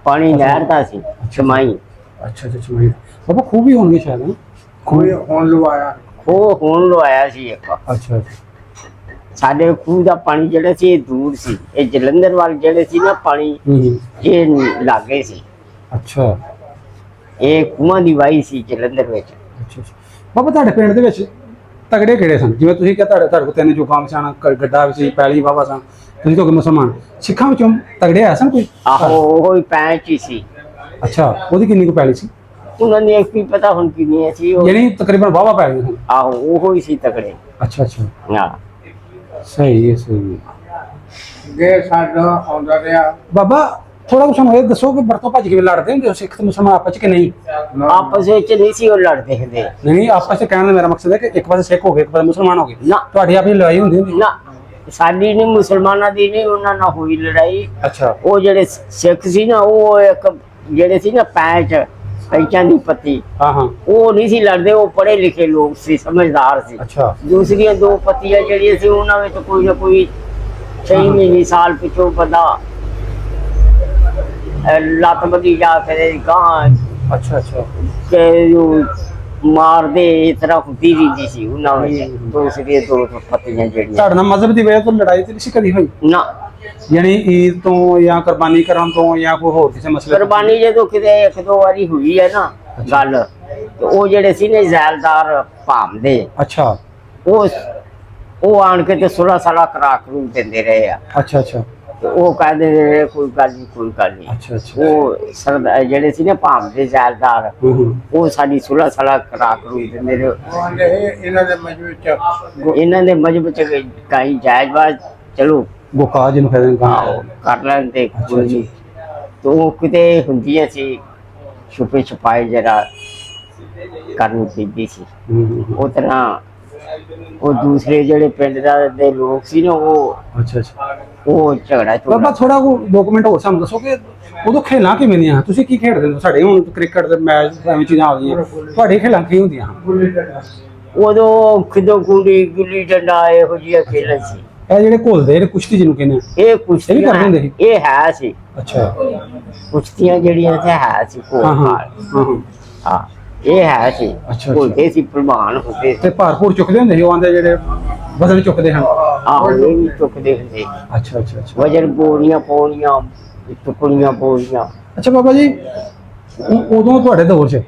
ਪਾਣੀ ਨਹਿਰ ਦਾ ਸੀ, ਛਮਾਈ। ਅੱਛਾ ਅੱਛਾ ਚਮਾਈ ਬਾਬਾ ਖੂਹ ਵੀ ਹੋਣਗੇ ਸ਼ਾਇਦ ਨਾ? ਕੋਈ ਹੁਣ ਲਵਾਇਆ। ਉਹ ਹੁਣ ਲਵਾਇਆ ਸੀ ਇੱਕ। ਅੱਛਾ ਅੱਛਾ ਸਾਡੇ ਖੂਹ ਦਾ ਪਾਣੀ ਜਿਹੜਾ ਸੀ ਇਹ ਦੂਰ ਸੀ। ਇਹ ਜਲੰਧਰ ਵੱਲ ਜਿਹੜੇ ਸੀ ਨਾ ਪਾਣੀ, ਹੂੰ ਇਹ ਲਾਗੇ ਸੀ। ਅੱਛਾ ਇਹ ਖੂਹਾਂ ਦੀ ਵਾਈ ਸੀ ਜਲੰਧਰ ਵਿੱਚ। ਅੱਛਾ ਅੱਛਾ ਬਾਬਾ ਤੁਹਾਡੇ ਪਿੰਡ ਦੇ ਵਿੱਚ ਤਗੜੇ ਕਿਹੜੇ ਸਨ? ਜਿਵੇਂ ਤੁਸੀਂ ਕਿਹਾ ਤੁਹਾਡੇ ਕੋਲ 3 ਜੋਗਾਂ ਵਿਚਾਣਾ ਗੱਡਾ ਵਿੱਚ ਸੀ, ਪੈਲੀ ਬਾਬਾ ਸਨ, ਤੁਸੀਂ ਤਾਂ ਮੁਸਲਮਾਨ। ਸਿੱਖਾਂ ਵਿੱਚੋਂ ਤਗੜੇ ਆ ਸਨ ਕੋਈ? ਆਹੋ, ਉਹ ਹੀ ਪੈਂਚ ਹੀ ਸੀ। ਅੱਛਾ ਉਹਦੀ ਕਿੰਨੀ ਕੁ ਪੈਲੀ ਸੀ? ਉਹਨਾਂ ਨੇ ਇੱਕ ਵੀ ਪਤਾ ਹੁਣ ਕਿੰਨੀਆਂ ਸੀ ਉਹ। ਯਾਨੀ ਤਕਰੀਬਨ ਵਾਹਵਾ ਪੈ ਗਏ ਸਨ। ਆਹੋ, ਉਹ ਹੀ ਸੀ ਤਕੜੇ। ਅੱਛਾ ਅੱਛਾ ਹਾਂ, ਸਹੀ ਹੈ ਸਹੀ ਹੈ। ਗੇ ਸਾਡਾ ਆਉਂਦਾ ਰਿਹਾ। ਬਾਬਾ ਥੋੜਾ ਕੁ ਸਾਨੂੰ ਇਹ ਦੱਸੋ ਕਿ ਵਰਤੋਂ ਭੱਜ ਕਿਵੇਂ ਲੜਦੇ ਹੁੰਦੇ ਹੋ ਸਿੱਖ ਤੇ ਮੁਸਲਮਾਨ ਆਪਸ ਚ ਕਿ ਨਹੀਂ? ਆਪਸ ਵਿੱਚ ਨਹੀਂ ਸੀ ਉਹ ਲੜਦੇ ਹੁੰਦੇ। ਨਹੀਂ ਆਪਸ ਚ ਕਹਿਣ ਦਾ ਮੇਰਾ ਮਕਸਦ ਹੈ ਕਿ ਇੱਕ ਪਾਸੇ ਸਿੱਖ ਹੋ ਗਏ ਇੱਕ ਪਾਸੇ ਮੁਸਲਮਾਨ ਹੋ ਗਏ, ਨਾ ਤੁਹਾਡੀ ਆਪਣੀ ਲੜਾਈ ਹੁੰਦੀ ਹੁੰਦੀ? ਨਾ, ਸਾਡੀ ਨਹੀਂ, ਮੁਸਲਮਾਨਾਂ ਦੀ ਨਹੀਂ, ਉਹਨਾਂ ਨਾਲ ਹੋਈ ਲੜਾਈ। ਅੱਛਾ ਉਹ ਜਿਹੜੇ ਸਿੱਖ ਸੀ ਨਾ, ਉਹ ਇੱਕ ਜਿਹੜੇ ਸੀ ਨਾ ਪੈਂਚਾਂ ਦੀ ਪੱਤੀ, ਹਾਂ ਹਾਂ ਉਹ ਨਹੀਂ ਸੀ ਲੜਦੇ। ਉਹ ਪੜ੍ਹੇ ਲਿਖੇ ਲੋਕ ਸੀ, ਸਮਝਦਾਰ ਸੀ। ਅੱਛਾ ਦੂਸਰੀਆਂ 2 ਪੱਤੀਆਂ ਜਿਹੜੀਆਂ ਸੀ ਉਹਨਾਂ ਵਿੱਚ ਕੋਈ ਨਾ ਕੋਈ 6 ਮਹੀਨੇ ਸਾਲ ਪਿੱਛੋਂ ਬੰਦਾ ਲੱਤ ਬੱਧੀ ਜਾ ਫਿਰ ਗਾਂ ਅੱਛਾ ਅੱਛਾ ਕਿ ਮਾਰਦੇ ਇਸ ਤਰ੍ਹਾਂ ਹੁੰਦੀ ਰਹਿੰਦੀ ਸੀ ਉਹਨਾਂ ਵਿੱਚ ਦੂਸਰੀਆਂ ਦੋ ਪੱਤੀਆਂ ਜਿਹੜੀਆਂ। ਤੁਹਾਡੇ ਨਾਲ ਮਜ਼ਹਬ ਦੀ ਵਜ੍ਹਾ ਤੋਂ ਲੜਾਈ ਤੇ ਨਹੀਂ ਸੀ ਕਦੀ ਹੋਈ? ਨਾ, ਯਾਨੀ ਈਦ ਤੋਂ ਜਾਂ ਕੁਰਬਾਨੀ ਕਰਨ ਤੋਂ ਜਾਂ ਕੋਈ ਹੋਰ ਕਿਸੇ ਮਸਲੇ ਤੋਂ? ਕੁਰਬਾਨੀ ਜਦੋਂ ਕਿਤੇ ਇੱਕ ਦੋ ਵਾਰੀ ਹੋਈ ਹੈ ਨਾ ਗੱਲ, ਤੇ ਉਹ ਜਿਹੜੇ ਸੀ ਨੇ ਜ਼ੈਲਦਾਰ ਭਾਮਦੇ, ਅੱਛਾ ਉਹ ਆਣ ਕੇ ਤੇ 16 ਸਾਲਾ ਕਰਾਕ ਨੂੰ ਦਿੰਦੇ ਰਹੇ ਆ। ਅੱਛਾ ਅੱਛਾ ਤੇ ਉਹ ਕਹਿੰਦੇ ਰਹੇ ਕੋਈ ਗੱਲ ਨਹੀਂ, ਕੋਈ ਗੱਲ ਨਹੀਂ। ਅੱਛਾ ਅੱਛਾ ਉਹ ਸਰਦਾਰ ਜਿਹੜੇ ਸੀ ਨੇ ਭਾਮਦੇ ਜ਼ੈਲਦਾਰ, ਉਹ ਸਾਡੀ 16 ਸਾਲਾ ਕਰਾਕ ਨੂੰ ਦਿੰਦੇ ਰਹੇ। ਉਹ ਆਂਦੇ ਇਹਨਾਂ ਦੇ ਮਜਬੂਰ ਚ ਇਹਨਾਂ ਦੇ ਮਜਬ ਚ ਕਈ ਜਾਇਜ਼ ਬਾਤ ਚਲੋ ਗੋਕਾ ਜਿਹਨੂੰ ਕਹਿੰਦੇ ਆਹੋ ਕਰ ਲੈਣ ਤੇ ਕੋਈ ਨਹੀਂ। ਤੇ ਉਹ ਕਿਤੇ ਹੁੰਦੀਆਂ ਸੀ ਛੁਪੇ ਛੁਪਾਏ ਜਰਾ ਕਰਨੀ ਪੈਂਦੀ ਸੀ। ਉਹ ਤਰ੍ਹਾਂ ਉਹ ਦੂਸਰੇ ਜਿਹੜੇ ਪਿੰਡ ਦੇ ਲੋਕ ਸੀ ਨਾ, ਅੱਛਾ ਅੱਛਾ ਉਹ ਝਗੜਾ ਬਾਬਾ ਝੋੜਾ ਥੋੜਾ ਕੋ ਡਾਕੂਮੈਂਟ ਹੋਰ ਸਾਨੂੰ ਦੱਸੋ ਕਿ ਉਦੋਂ ਖੇਲਾਂ ਕਿਵੇਂ ਦੀਆਂ? ਤੁਸੀਂ ਕੀ ਖੇਡਦੇ ਹੋ? ਸਾਡੇ ਹੁਣ ਕ੍ਰਿਕਟ ਦੇ ਮੈਚ ਐਵੇਂ ਚੀਜ਼ਾਂ ਆ ਗਈਆਂ, ਤੁਹਾਡੇ ਖੇਲਾਂ ਕੀ ਹੁੰਦੀਆਂ? ਉਦੋਂ ਖਿੱਦੋ ਕੁੰਡੀ ਗੁੱਲੀ ਡੰਡਾ ਇਹੋ ਜਿਹੀਆਂ ਖੇਲਾਂ ਸੀ। ਇਹ ਜਿਹੜੇ ਘੁਲਦੇ ਨੇ ਕੁਸ਼ਤੀ ਜਿਹਨੂੰ ਕਹਿੰਦੇ ਆ, ਇਹ ਇਹ ਵੀ ਕੁਸ਼ਤੀਆਂ ਕਰਦੇ ਹੁੰਦੇ ਸੀ? ਇਹ ਹੈ ਸੀ ਅੱਛਾ ਕੁਸ਼ਤੀਆਂ ਜਿਹੜੀਆਂ ਤੇ ਹੈ ਸੀ ਹਾਂ ਹਾਂ ਕੋਲ। ਹਾਂ ਹਾਂ ਇਹ ਹੈ ਸੀ। ਅੱਛਾ। ਹੁੰਦੇ ਸੀ ਪ੍ਰਮਾਣ ਹੁੰਦੇ ਤੇ ਸੀ। ਭਾਰਪੂਰ ਚੁੱਕਦੇ ਹੁੰਦੇ ਸੀ ਉਹ ਆਂਦੇ ਜਿਹੜੇ ਵਜ਼ਨ ਚੁੱਕਦੇ ਹਨ? ਆਹੋ ਇਹ ਵੀ ਚੁੱਕਦੇ ਹੁੰਦੇ। ਅੱਛਾ ਅੱਛਾ ਅੱਛਾ ਵਜਨ ਬੋਰੀਆਂ ਪਾਉਣੀਆਂ, ਟੁਕੜੀਆਂ ਪਾਉਣੀਆਂ। ਅੱਛਾ ਬਾਬਾ ਜੀ, ਉਦੋਂ ਤੁਹਾਡੇ ਦੌਰ 'ਚ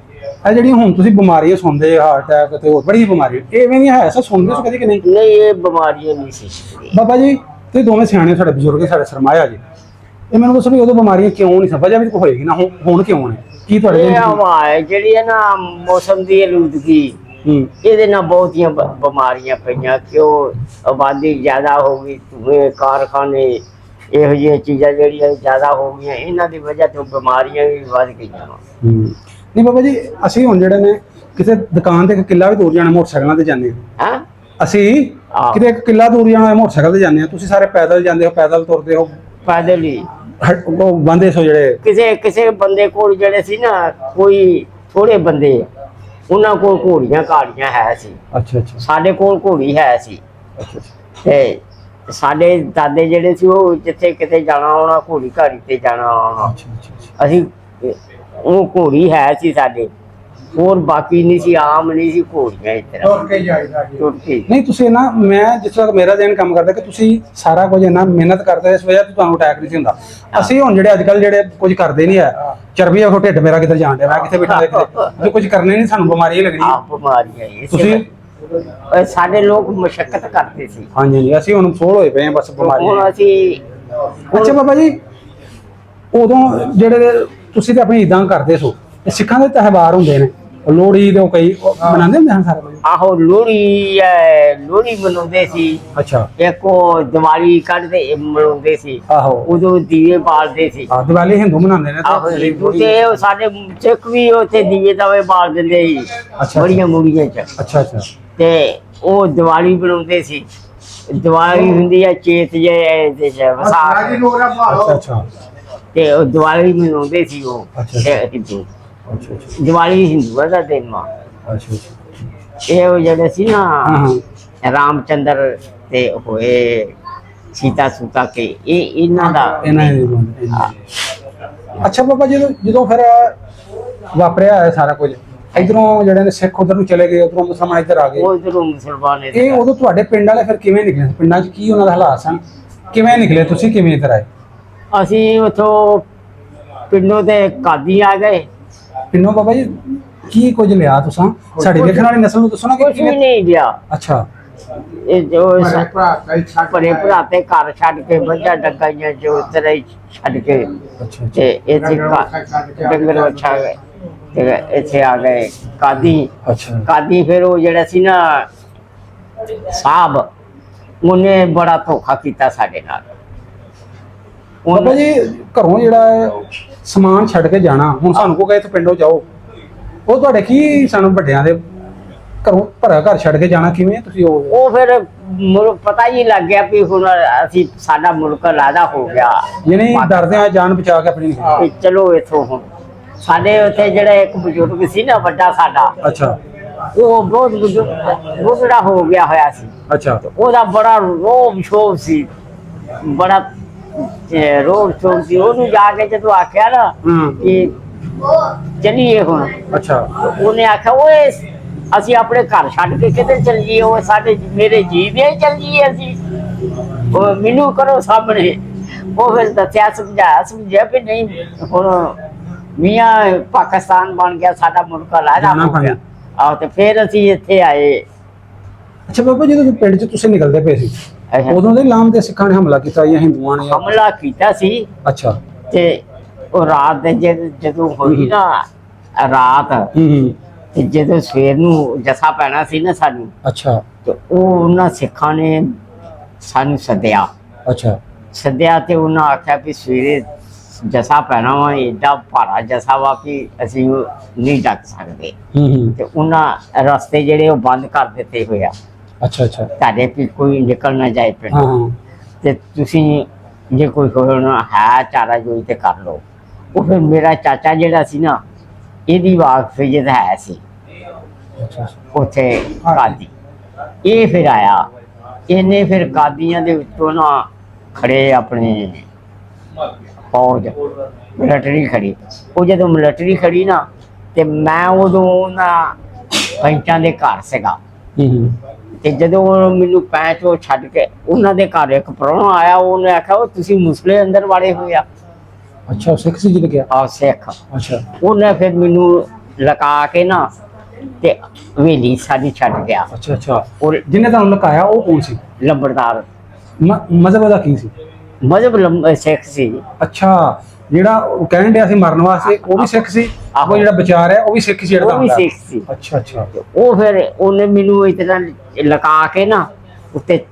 ਇਹ ਜਿਹੜੀਆਂ ਹੁਣ ਤੁਸੀਂ ਬਿਮਾਰੀਆਂ ਸੁਣਦੇ, ਹਾਰਟ ਅਟੈਕ ਤੇ ਹੋਰ ਬੜੀ ਬਿਮਾਰੀ, ਐਵੇਂ ਦੀਆਂ ਹੈ ਸਰ? ਸੁਣਦੇ ਸੀ ਕਦੀ ਕਿ ਨਹੀਂ? ਨਹੀਂ, ਇਹ ਬਿਮਾਰੀਆਂ ਨਹੀਂ ਸੀ। ਬਾਬਾ ਜੀ ਤੇ ਦੋਵੇਂ ਸਿਆਣੇ ਸਾਡੇ ਬਜ਼ੁਰਗ ਸਾਡੇ ਸਰਮਾਇਆ ਜੀ, ਇਹ ਮੈਨੂੰ ਦੱਸੋ ਵੀ ਉਦੋਂ ਬਿਮਾਰੀਆਂ ਕਿਉਂ ਨਹੀਂ ਸੀ? ਵਜ੍ਹਾ ਵੀ ਕੋਈ ਹੋਏਗੀ ਨਾ, ਹੁਣ ਕਿਉਂ ਨੇ? ਕੀ ਤੁਹਾਡੇ ਇਹ ਹਵਾ ਹੈ ਜਿਹੜੀ ਹੈ ਨਾ, ਮੌਸਮ ਦੀ ਆਲੂਦਗੀ, ਇਹਦੇ ਨਾਲ ਬਹੁਤੀਆਂ ਬਿਮਾਰੀਆਂ ਪਈਆਂ। ਕਿਉਂ ਆਬਾਦੀ ਜ਼ਿਆਦਾ ਹੋ ਗਈ, ਧੂਏ ਕਾਰਖਾਨੇ ਇਹੋ ਜਿਹੀਆਂ ਚੀਜ਼ਾਂ ਜਿਹੜੀਆਂ ਜ਼ਿਆਦਾ ਹੋ ਗਈਆਂ, ਇਹਨਾਂ ਦੀ ਵਜ੍ਹਾ ਤੋਂ ਬਿਮਾਰੀਆਂ ਵੀ ਵੱਧ ਗਈਆਂ। ਨਹੀਂ ਬਾਬਾ ਜੀ, ਅਸੀਂ ਹੁਣ ਜਿਹੜੇ ਨੇ ਕਿਸੇ ਦੁਕਾਨ ਤੇ ਇੱਕ ਕਿੱਲਾ ਵੀ ਦੂਰ ਜਾਣਾ ਮੋਟਰਸਾਈਕਲਾਂ ਤੇ ਜਾਂਦੇ ਹਾਂ। ਹੈਂ? ਅਸੀਂ ਕਿਤੇ ਇੱਕ ਕਿੱਲਾ ਦੂਰ ਜਾਣਾ ਹੋਇਆ ਮੋਟਰਸਾਈਕਲ ਤੇ ਜਾਂਦੇ ਹਾਂ, ਤੁਸੀਂ ਸਾਰੇ ਪੈਦਲ ਜਾਂਦੇ ਹੋ, ਪੈਦਲ ਤੁਰਦੇ ਹੋ? ਪੈਦਲ ਹੀ। ਉਹ ਬੰਦੇ ਸੋ ਜਿਹੜੇ ਕਿਸੇ ਬੰਦੇ ਕੋਲ ਜਿਹੜੇ ਸੀ ਨਾ, ਕੋਈ ਥੋੜੇ ਬੰਦੇ, ਉਹਨਾਂ ਕੋਲ ਘੋੜੀਆਂ ਘਾੜੀਆਂ ਹੈ ਸੀ। ਅੱਛਾ ਅੱਛਾ ਸਾਡੇ ਕੋਲ ਘੋੜੀ ਹੈ ਸੀ। ਅੱਛਾ ਤੇ ਸਾਡੇ ਦਾਦੇ ਜਿਹੜੇ ਸੀ, ਉਹ ਜਿੱਥੇ ਕਿਤੇ ਜਾਣਾ ਆਉਣਾ ਘੋੜੀ ਘਾੜੀ ਤੇ ਜਾਣਾ ਆਉਣਾ। ਅੱਛਾ ਅਸੀਂ ਉਹ ਘੋੜੀ ਹੈ ਸੀ ਸਾਡੇ, ਹੋਰ ਬਾਕੀ ਨਹੀਂ ਸੀ, ਆਮ ਨਹੀਂ ਸੀ ਘੋੜੀਆਂ ਇਸ ਤਰ੍ਹਾਂ ਤੁਰ ਕੇ ਜਾਈਦਾ ਜੀ। ਤੁਰ ਕੇ। ਨਹੀਂ ਤੁਸੀਂ ਨਾ, ਮੈਂ ਜਿਸ ਤਰ੍ਹਾਂ ਮੇਰਾ ਦਿਨ ਕੰਮ ਕਰਦਾ ਕਿ ਤੁਸੀਂ ਸਾਰਾ ਕੁਝ ਇੰਨਾ ਮਿਹਨਤ ਕਰਦੇ, ਇਸ ਵਜ੍ਹਾ ਤੋਂ ਤੁਹਾਨੂੰ ਅਟੈਕ ਨਹੀਂ ਸੀ ਹੁੰਦਾ। ਅਸੀਂ ਹੁਣ ਜਿਹੜੇ ਅੱਜ ਕੱਲ ਜਿਹੜੇ ਕੁਝ ਕਰਦੇ ਨਹੀਂ ਹੈ, ਚਰਬੀ ਆਖੋ ਢਿੱਡ ਮੇਰਾ ਕਿੱਧਰ ਜਾਣ ਡਿਆ, ਮੈਂ ਕਿੱਥੇ ਬੈਠਾ ਕਿਤੇ ਕੁਝ ਕਰਨੇ ਨਹੀਂ, ਸਾਨੂੰ ਬਿਮਾਰੀਆਂ ਲੱਗਣੀਆਂ। ਆਹ ਬਿਮਾਰੀਆਂ ਤੁਸੀਂ ਸਾਡੇ ਲੋਕ ਮੁਸ਼ੱਕਤ ਕਰਦੇ ਸੀ। ਹਾਂਜੀ ਹਾਂਜੀ, ਅਸੀਂ ਹੁਣ ਸੋਲ ਹੋਏ ਪਏ ਹਾਂ ਬਸ ਬਿਮਾਰੀਆਂ। ਹੁਣ ਅਸੀਂ ਅੱਛਾ ਬਾਬਾ ਜੀ, ਉਦੋਂ ਜਿਹੜੇ ਤੁਸੀਂ ਤੇ ਆਪਣੀ ਈਦਾਂ ਕਰਦੇ ਸੋ, ਤੇ ਸਿੱਖਾਂ ਦੇ ਤਿਉਹਾਰ ਹੁੰਦੇ ਨੇ, ਲੋਹੜੀ ਦੇ ਕਈ ਮਨਾਉਂਦੇ ਹੁੰਦੇ ਹਨ ਸਾਰੇ ਲੋਕ? ਆਹੋ ਲੋਹੜੀ ਮਨਾਉਂਦੇ ਸੀ। ਅੱਛਾ। ਇੱਕ ਉਹ ਦੀਵਾਲੀ ਕੱਢਦੇ ਮਨਾਉਂਦੇ ਸੀ। ਆਹੋ ਉਦੋਂ ਦੀਵੇ ਬਾਲਦੇ ਸੀ। ਹਾਂ, ਦੀਵਾਲੀ ਹਿੰਦੂ ਮਨਾਉਂਦੇ ਨੇ ਆਹੋ ਹਿੰਦੂ ਤੇ ਉਹ ਸਾਡੇ ਸਿੱਖ ਵੀ ਉੱਥੇ ਦੀਵੇ ਤਾਵੇ ਬਾਲ ਦਿੰਦੇ ਸੀ ਅੱਛਾ। ਬੜੀਆਂ ਮੁੜੀਆਂ ਚ। ਅੱਛਾ ਅੱਛਾ ਤੇ ਉਹ ਦੀਵਾਲੀ ਬਣਾਉਂਦੇ ਸੀ। ਦੀਵਾਲੀ ਹੁੰਦੀ ਹੈ ਚੇਤ ਜੇ ਵਿਸਾਖ, ਅੱਛਾ ਅੱਛਾ ਤੇ ਉਹ ਦੀਵਾਲੀ ਮਨਾਉਂਦੇ ਸੀ ਉਹ ਅੱਛਾ। ਹਿੰਦੂ। ਅੱਛਾ ਅੱਛਾ ਦੀਵਾਲੀ ਹਿੰਦੂਆਂ ਦਾ ਦਿਨ ਵਾ। ਅੱਛਾ ਅੱਛਾ ਇਹ ਉਹ ਜਿਹੜੇ ਸੀ ਨਾ ਹਾਂ ਰਾਮਚੰਦਰ ਤੇ ਹੋਏ ਸੀਤਾ ਸੂਤਾ ਕੇ, ਇਹ ਇਹਨਾਂ ਦਾ। ਇਹਨਾਂ ਦੇ ਅੱਛਾ ਬਾਬਾ ਜੀ, ਜਦੋਂ ਫਿਰ ਵਾਪਰਿਆ ਹੈ ਸਾਰਾ ਕੁਝ, ਇਧਰੋਂ ਜਿਹੜੇ ਨੇ ਸਿੱਖ ਉਧਰ ਨੂੰ ਚਲੇ ਗਏ, ਉਧਰੋਂ ਮੁਸਲਮਾਨ ਇੱਧਰ ਆ ਗਏ, ਉਹ ਇਧਰੋਂ ਮੁਸਲਮਾਨ ਇਹ ਉਦੋਂ ਤੁਹਾਡੇ ਪਿੰਡ ਵਾਲੇ ਫਿਰ ਕਿਵੇਂ ਨਿਕਲੇ? ਪਿੰਡਾਂ 'ਚ ਕੀ ਉਹਨਾਂ ਦਾ ਹਾਲਾਤ ਸਨ? ਕਿਵੇਂ ਨਿਕਲੇ ਤੁਸੀਂ? ਕਿਵੇਂ ਇੱਧਰ ਆਏ? ਅਸੀਂ ਉਥੋਂ ਪਿੰਡੋਂ ਤੇ ਕਾਦੀ ਆ ਗਏ। ਪਿੰਡੋਂ ਬਾਬਾ ਜੀ ਕੀ ਕੁਝ ਲਿਆ ਤੁਸੀਂ? ਸਾਡੀ ਵੇਖਣ ਵਾਲੀ ਨਸਲ ਨੂੰ ਦੱਸੋ ਨਾ ਕਿ ਕੁਝ ਵੀ ਨਹੀਂ ਗਿਆ। ਅੱਛਾ। ਇਹ ਜੋ ਪਰੇ ਭਰਾ ਤੇ ਘਰ ਛੱਡ ਕੇ ਮੱਝਾਂ ਡੰਗਾਈਆਂ ਜੋ ਉਤਰੇ ਛੱਡ ਕੇ, ਅੱਛਾ ਤੇ ਇੱਥੇ ਡੰਗਰ ਵੱਛਾ ਗਏ ਤੇ ਇੱਥੇ ਆ ਗਏ ਕਾਦੀ। ਅੱਛਾ ਕਾਦੀ ਫਿਰ ਉਹ ਜਿਹੜਾ ਸੀ ਨਾ ਸਾਹਿਬ, ਉਹਨੇ ਬੜਾ ਧੋਖਾ ਕੀਤਾ ਸਾਡੇ ਨਾਲ। ਬਾਬਾ ਜੀ, ਘਰੋਂ ਜਿਹੜਾ ਹੈ ਸਮਾਨ ਛੱਡ ਕੇ ਜਾਣਾ, ਹੁਣ ਸਾਨੂੰ ਕੋ ਕਹੇ ਇੱਥੇ ਪਿੰਡੋਂ ਜਾਓ, ਉਹ ਤੁਹਾਡੇ ਕੀ ਸਾਨੂੰ ਵੱਡਿਆਂ ਦੇ ਘਰੋਂ ਭਰਾ ਘਰ ਛੱਡ ਕੇ ਜਾਣਾ ਕਿਵੇਂ ਤੁਸੀਂ? ਉਹ ਫਿਰ ਪਤਾ ਹੀ ਲੱਗ ਗਿਆ ਵੀ ਹੁਣ ਅਸੀਂ ਸਾਡਾ ਮੁਲਕ ਲਾਦਾ ਹੋ ਗਿਆ, ਯਾਨੀ ਡਰਦੇ ਆ ਜਾਨ ਬਚਾ ਕੇ ਆਪਣੀ ਨਿਕਲੀ। ਵੀ ਚਲੋ ਇੱਥੋਂ। ਹੁਣ ਸਾਡੇ ਉੱਥੇ ਜਿਹੜਾ ਇੱਕ ਬਜ਼ੁਰਗ ਸੀ ਨਾ ਵੱਡਾ ਸਾਡਾ, ਅੱਛਾ ਉਹ ਬਹੁਤ ਬੁੱਢਾ ਹੋ ਗਿਆ ਹੋਇਆ ਸੀ। ਅੱਛਾ ਉਹਦਾ ਬੜਾ ਰੋਬ ਸ਼ੋਭ ਸੀ, ਬੜਾ ਰੋਬ ਸ਼ੋਭ ਸੀ। ਉਹਨੂੰ ਜਾ ਕੇ ਜਦੋਂ ਆਖਿਆ ਨਾ ਕਿ ਚਲੀਏ ਹੁਣ, ਅੱਛਾ ਉਹਨੇ ਆਖਿਆ ਓਏ ਅਸੀਂ ਆਪਣੇ ਘਰ ਛੱਡ ਕੇ ਕਿਤੇ ਚਲ ਜੀਏ, ਉਹ ਸਾਡੇ ਮੇਰੇ ਜੀ ਦੇ ਚਲ ਜੀਏ ਅਸੀਂ, ਉਹ ਮੈਨੂੰ ਕਰੋ ਸਾਹਮਣੇ। ਉਹ ਫਿਰ ਦੱਸਿਆ ਸਮਝਾਇਆ ਵੀ ਨਹੀਂ, ਹੁਣ ਮੀਆਂ ਪਾਕਿਸਤਾਨ ਬਣ ਗਿਆ, ਸਾਡਾ ਮੁਲਕ ਅਲੱਗ ਜਾਣਾ ਹੋ ਗਿਆ। ਪੈਣਾ। ਆਹੋ ਤੇ ਫਿਰ ਅਸੀਂ ਇੱਥੇ ਆਏ। ਅੱਛਾ ਬਾਬਾ, ਜਦੋਂ ਪਿੰਡ 'ਚ ਤੁਸੀਂ ਨਿਕਲਦੇ ਪਏ ਸੀ ਅੱਛਾ। ਉਦੋਂ ਦੇ ਲਾਮ ਦੇ ਸਿੱਖਾਂ ਨੇ ਹਮਲਾ ਕੀਤਾ ਜਾਂ ਹਿੰਦੂਆਂ ਨੇ? ਹਮਲਾ ਕੀਤਾ ਸੀ ਅੱਛਾ। ਤੇ ਉਹ ਰਾਤ ਦੇ ਜਦੋਂ ਹੋਈ ਨਾ ਰਾਤ, ਹੂੰ। ਤੇ ਜਦੋਂ ਸਵੇਰ ਨੂੰ ਜੱਸਾ ਪੈਣਾ ਸੀ ਨਾ ਸਾਨੂੰ, ਅੱਛਾ ਤੇ ਉਹ ਉਹਨਾਂ ਸਿੱਖਾਂ ਨੇ ਸਾਨੂੰ ਸੱਦਿਆ ਤੇ ਉਹਨਾਂ ਆਖਿਆ ਵੀ ਸਵੇਰੇ ਜੱਸਾ ਪੈਣਾ ਵਾ, ਏਡਾ ਭਾਰਾ ਜੱਸਾ ਵਾ ਕਿ ਅਸੀਂ ਉਹ ਨਹੀਂ ਡੱਕ ਸਕਦੇ। ਹੂੰ। ਤੇ ਉਹਨਾਂ ਰਸਤੇ ਜਿਹੜੇ ਉਹ ਬੰਦ ਕਰ ਦਿੱਤੇ ਹੋਏ ਆ, ਅੱਛਾ ਅੱਛਾ। ਤੁਹਾਡੇ ਵੀ ਕੋਈ ਨਿਕਲ ਨਾ ਜਾਏ ਪਿੰਡ। ਹਾਂ। ਤੇ ਤੁਸੀਂ ਜੇ ਕੋਈ ਹੁਣ ਹੈ ਚਾਰਾ ਜੋਈ ਤੇ ਕਰ ਲਓ। ਉਹ ਫਿਰ ਮੇਰਾ ਚਾਚਾ ਜਿਹੜਾ ਸੀ ਨਾ, ਇਹਦੀ ਵਾਕਫੀਅਤ ਹੈ ਸੀ ਅੱਛਾ ਉੱਥੇ ਕਾਦੀ। ਇਹ ਫਿਰ ਆਇਆ, ਇਹਨੇ ਫਿਰ ਕਾਦੀਆਂ ਦੇ ਵਿੱਚੋਂ ਨਾ ਖੜੇ ਆਪਣੇ ਫੌਜ ਮਿਲਟਰੀ ਖੜੀ। ਉਹ ਜਦੋਂ ਮਿਲਟਰੀ ਖੜੀ ਨਾ, ਤੇ ਮੈਂ ਉਦੋਂ ਉਹਨਾਂ ਪੈਂਚਾਂ ਦੇ ਘਰ ਸੀਗਾ। ਹੂੰ। ਤੇ ਜਦੋਂ ਮੈਨੂੰ ਪੈਂਚ ਉਹ ਛੱਡ ਕੇ ਉਹਨਾਂ ਦੇ ਘਰ ਇੱਕ ਪ੍ਰਾਹੁਣਾ ਆਇਆ, ਉਹਨੇ ਆਖਿਆ ਉਹ ਤੁਸੀਂ ਮੁਸਲੇ ਅੰਦਰ ਵਾੜੇ ਹੋਏ ਆ। ਅੱਛਾ, ਉਹ ਸਿੱਖ ਸੀ ਜਿਹਨੇ ਕਿਹਾ? ਆ ਸਿੱਖ। ਅੱਛਾ। ਉਹਨੇ ਫਿਰ ਮੈਨੂੰ ਲਗਾ ਕੇ ਨਾ ਤੇ ਹਵੇਲੀ ਸਾਡੀ ਛੱਡ ਗਿਆ। ਅੱਛਾ ਅੱਛਾ। ਉਹ ਜਿਹਨੇ ਤੁਹਾਨੂੰ ਲੁਕਾਇਆ ਉਹ ਕੌਣ ਸੀ? ਲੰਬੜਦਾਰ ਮਜ਼ਹਬ ਦਾ ਕੀ ਸੀ? ਮਜ਼ਹਬ ਸਿੱਖ ਸੀ। ਅੱਛਾ, ਜਿਹੜਾ ਉਹ ਕਹਿਣ ਡਿਆ ਸੀ ਮਰਨ ਵਾਸਤੇ ਉਹ ਵੀ ਸਿੱਖ ਸੀ? ਆਹੋ। ਉਹ ਜਿਹੜਾ ਵਿਚਾਰ ਹੈ ਉਹ ਵੀ ਸਿੱਖ ਸੀ ਜਿਹੜਾ ਉਹ ਵੀ ਤੁਹਾਨੂੰ ਸਿੱਖ ਸੀ। ਅੱਛਾ ਅੱਛਾ। ਉਹ ਫਿਰ ਉਹਨੇ ਮੈਨੂੰ ਇਸ ਤਰ੍ਹਾਂ ਲਗਾ ਕੇ ਨਾ ਉੱਤੇ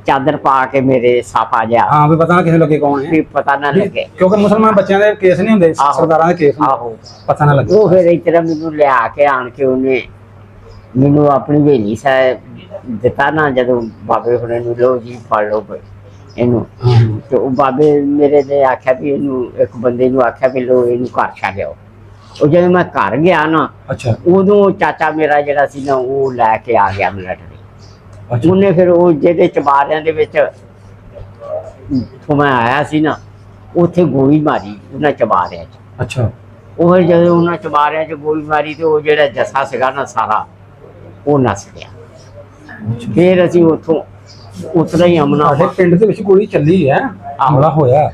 ਚਾਦਰ ਪਾ ਕੇ ਮੇਰੇ ਸਾਫਾ ਜਿਹਾ, ਹਾਂ, ਵੀ ਪਤਾ ਨਾ ਕਿਸੇ ਲੱਗੇ ਕੌਣ ਹੈ, ਵੀ ਪਤਾ ਨਾ ਲੱਗੇ। ਕਿਉਂਕਿ ਮੁਸਲਮਾਨ ਬੱਚਿਆਂ ਦੇ ਕੇਸ ਨਹੀਂ ਹੁੰਦੇ, ਆਹੋ। ਸਰਦਾਰਾਂ ਦੇ ਕੇਸ ਹੁੰਦੇ, ਆਹੋ। ਪਤਾ ਨਾ ਲੱਗੇ। ਉਹ ਫਿਰ ਇਸ ਤਰ੍ਹਾਂ ਮੈਨੂੰ ਲਿਆ ਕੇ ਆਣ ਕੇ ਉਹਨੇ ਮੈਨੂੰ ਆਪਣੀ ਹਵੇਲੀ ਸਾਹਿਬ ਦਿੱਤਾ ਨਾ, ਜਦੋਂ ਬਾਬੇ ਹੁਣੇ ਨੂੰ ਲਓ ਜੀ ਫੜ ਲਓ ਇਹਨੂੰ। ਹਾਂ। ਤੇ ਉਹ ਬਾਬੇ ਮੇਰੇ ਨੇ ਆਖਿਆ ਵੀ ਇਹਨੂੰ, ਇੱਕ ਬੰਦੇ ਨੂੰ ਆਖਿਆ ਵੀ ਲਓ ਇਹਨੂੰ ਘਰ ਛੱਡ ਆਓ। ਉਹ ਜਦੋਂ ਮੈਂ ਘਰ ਗਿਆ ਨਾ, ਅੱਛਾ ਉਦੋਂ ਚਾਚਾ ਮੇਰਾ ਜਿਹੜਾ ਸੀ ਨਾ ਉਹ ਲੈ ਕੇ ਆ ਗਿਆ ਮਿਲਟਰੀ। ਅੱਛਾ। ਉਹਨੇ ਫਿਰ ਉਹ ਜਿਹੜੇ ਚਬਾਰਿਆਂ ਦੇ ਵਿੱਚ ਮੈਂ ਆਇਆ ਸੀ ਨਾ, ਉੱਥੇ ਗੋਲੀ ਮਾਰੀ ਉਹਨਾਂ ਚਬਾਰਿਆਂ 'ਚ। ਅੱਛਾ। ਉਹ ਫਿਰ ਜਦੋਂ ਉਹਨਾਂ ਚਬਾਰਿਆਂ 'ਚ ਗੋਲੀ ਮਾਰੀ ਤੇ ਉਹ ਜਿਹੜਾ ਜੱਸਾ ਸੀਗਾ ਨਾ ਸਾਰਾ ਉਹ ਨੱਸ ਗਿਆ। ਫਿਰ ਅਸੀਂ ਉੱਥੋਂ ਉਤਰਾ ਹੀ ਅਮਨਾ ਸਾਡੇ ਪਿੰਡ ਦੇ ਵਿੱਚ ਗੋਲੀ ਚੱਲੀ ਹੈ, ਹਮਲਾ ਹੋਇਆ।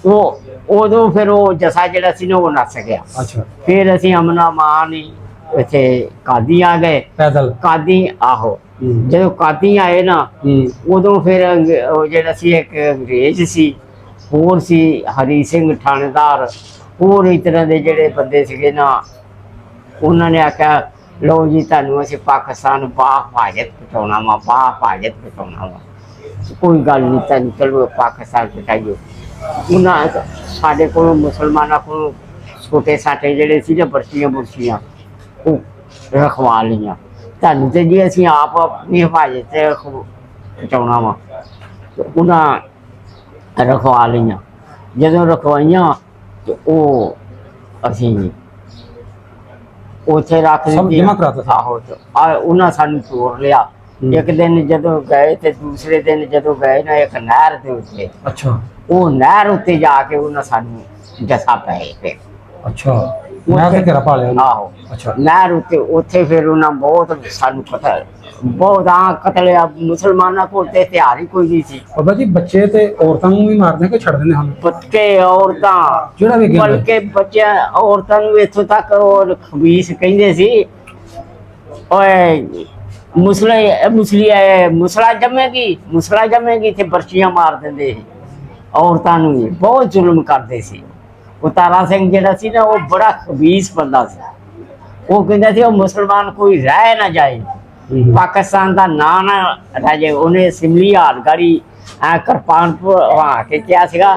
ਉਹ ਉਦੋਂ ਫਿਰ ਉਹ ਜੱਸਾ ਜਿਹੜਾ ਸੀ ਨਾ ਉਹ ਨੱਸ ਗਿਆ। ਅੱਛਾ। ਫਿਰ ਅਸੀਂ ਅਮਨਾ ਮਾਨ ਇੱਥੇ ਕਾਦੀ ਆ ਗਏ। ਪੈਦਲ? ਕਾਦੀ, ਆਹੋ। ਹੂੰ। ਜਦੋਂ ਕਾਦੀ ਆਏ ਨਾ, ਉਦੋਂ ਫਿਰ ਉਹ ਜਿਹੜਾ ਸੀ ਇੱਕ ਅੰਗਰੇਜ਼ ਸੀ, ਹੋਰ ਸੀ ਹਰੀ ਸਿੰਘ ਥਾਣੇਦਾਰ, ਹੋਰ ਇਸ ਤਰ੍ਹਾਂ ਦੇ ਜਿਹੜੇ ਬੰਦੇ ਸੀਗੇ ਨਾ, ਉਹਨਾਂ ਨੇ ਆਖਿਆ ਲਓ ਜੀ ਤੁਹਾਨੂੰ ਅਸੀਂ ਪਾਕਿਸਤਾਨ ਬਾਹਫਾਜ਼ਤ ਪਹੁੰਚਾਉਣਾ ਵਾ, ਬਾਹਫਾਜ਼ਤ ਪਹੁੰਚਾਉਣਾ ਵਾ। ਕੋਈ ਗੱਲ ਨਹੀਂ, ਤੁਹਾਨੂੰ ਚਲੋ ਪਾਕਿਸਤਾਨ ਪਹੁੰਚਾਈਓ। ਉਹਨਾਂ ਸਾਡੇ ਕੋਲ ਮੁਸਲਮਾਨਾਂ ਕੋਲ ਛੋਟੇ ਸਾਟੇ ਜਿਹੜੇ ਸੀ ਨਾ ਬਰਸ਼ੀਆਂ ਉਹ ਰਖਵਾ ਲਈਆਂ। ਤੁਹਾਨੂੰ ਤੇ ਜੀ ਅਸੀਂ ਆਪ ਆਪਣੀ ਹਿਫਾਜ਼ਤ ਤੇ ਪਹੁੰਚਾਉਣਾ ਵਾ। ਉਹਨਾਂ ਰਖਵਾ ਲਈਆਂ। ਜਦੋਂ ਰਖਵਾਈਆਂ ਤੇ ਉਹ ਅਸੀਂ ਉੱਥੇ ਰੱਖ ਸਭ ਦਿੱਤੀ। ਜਮ੍ਹਾਂ ਕਰਾਤਾ ਸੀ? ਆਹੋ। ਉਹਨਾਂ ਸਾਨੂੰ ਤੋੜ ਲਿਆ। ਇੱਕ ਦਿਨ ਜਦੋਂ ਗਏ ਤੇ ਦੂਸਰੇ ਦਿਨ ਜਦੋਂ ਗਏ ਨਾ ਇੱਕ ਨਹਿਰ ਦੇ ਉੱਤੇ, ਅੱਛਾ। ਉਹ ਨਹਿਰ ਉੱਤੇ ਜਾ ਕੇ ਉਹਨਾਂ ਸਾਨੂੰ ਜੱਸਾ ਪਏ ਫਿਰ। ਅੱਛਾ, ਮੈਂ ਤੇ ਘੇਰਾ ਪਾ ਲਿਆ ਉਹਨੂੰ। ਆਹੋ। ਅੱਛਾ। ਨਹਿਰ ਉੱਤੇ ਉੱਥੇ ਫਿਰ ਉਹਨਾਂ ਬਹੁਤ ਸਾਨੂੰ ਕਤਲ, ਬਹੁਤ ਕਤਲ ਆ। ਮੁਸਲਮਾਨਾਂ ਕੋਲ ਤੇ ਹਥਿਆਰ ਹੀ ਕੋਈ ਨਹੀਂ ਸੀ। ਬਾਬਾ ਜੀ, ਬੱਚੇ ਤੇ ਔਰਤਾਂ ਨੂੰ ਵੀ ਮਾਰਦੇ ਕਿ ਛੱਡ ਦਿੰਦੇ ਹਨ? ਬੱਚੇ ਔਰਤਾਂ, ਜਿਹੜਾ ਵੀ ਗਿਆ ਬਲਕਿ ਬੱਚਿਆਂ ਔਰਤਾਂ ਨੂੰ ਇੱਥੋਂ ਤੱਕ ਉਹ ਖਬੀਸ ਕਹਿੰਦੇ ਸੀ, ਓਏ ਮੁਸਲਾ ਜੰਮੇਗੀ ਤੇ ਬਰਸ਼ੀਆਂ ਮਾਰ ਦਿੰਦੇ ਸੀ। ਔਰਤਾਂ ਨੂੰ ਵੀ ਬਹੁਤ ਜ਼ੁਲਮ ਕਰਦੇ ਸੀ। ਉਹ ਤਾਰਾ ਸਿੰਘ ਜਿਹੜਾ ਸੀ ਨਾ, ਉਹ ਬੜਾ ਖਬੀਸ ਬੰਦਾ ਸੀ। ਉਹ ਕਹਿੰਦਾ ਸੀ ਉਹ ਮੁਸਲਮਾਨ ਕੋਈ ਰਹਿ ਨਾ ਜਾਏ, ਪਾਕਿਸਤਾਨ ਦਾ ਨਾਂ ਨਾ ਰਾਜੇ। ਉਹਨੇ ਸਿਮਲੀ ਹਾਲ ਗਾੜੀ ਕਿਰਪਾਨ ਪਵਾ ਕੇ ਕਿਹਾ ਸੀਗਾ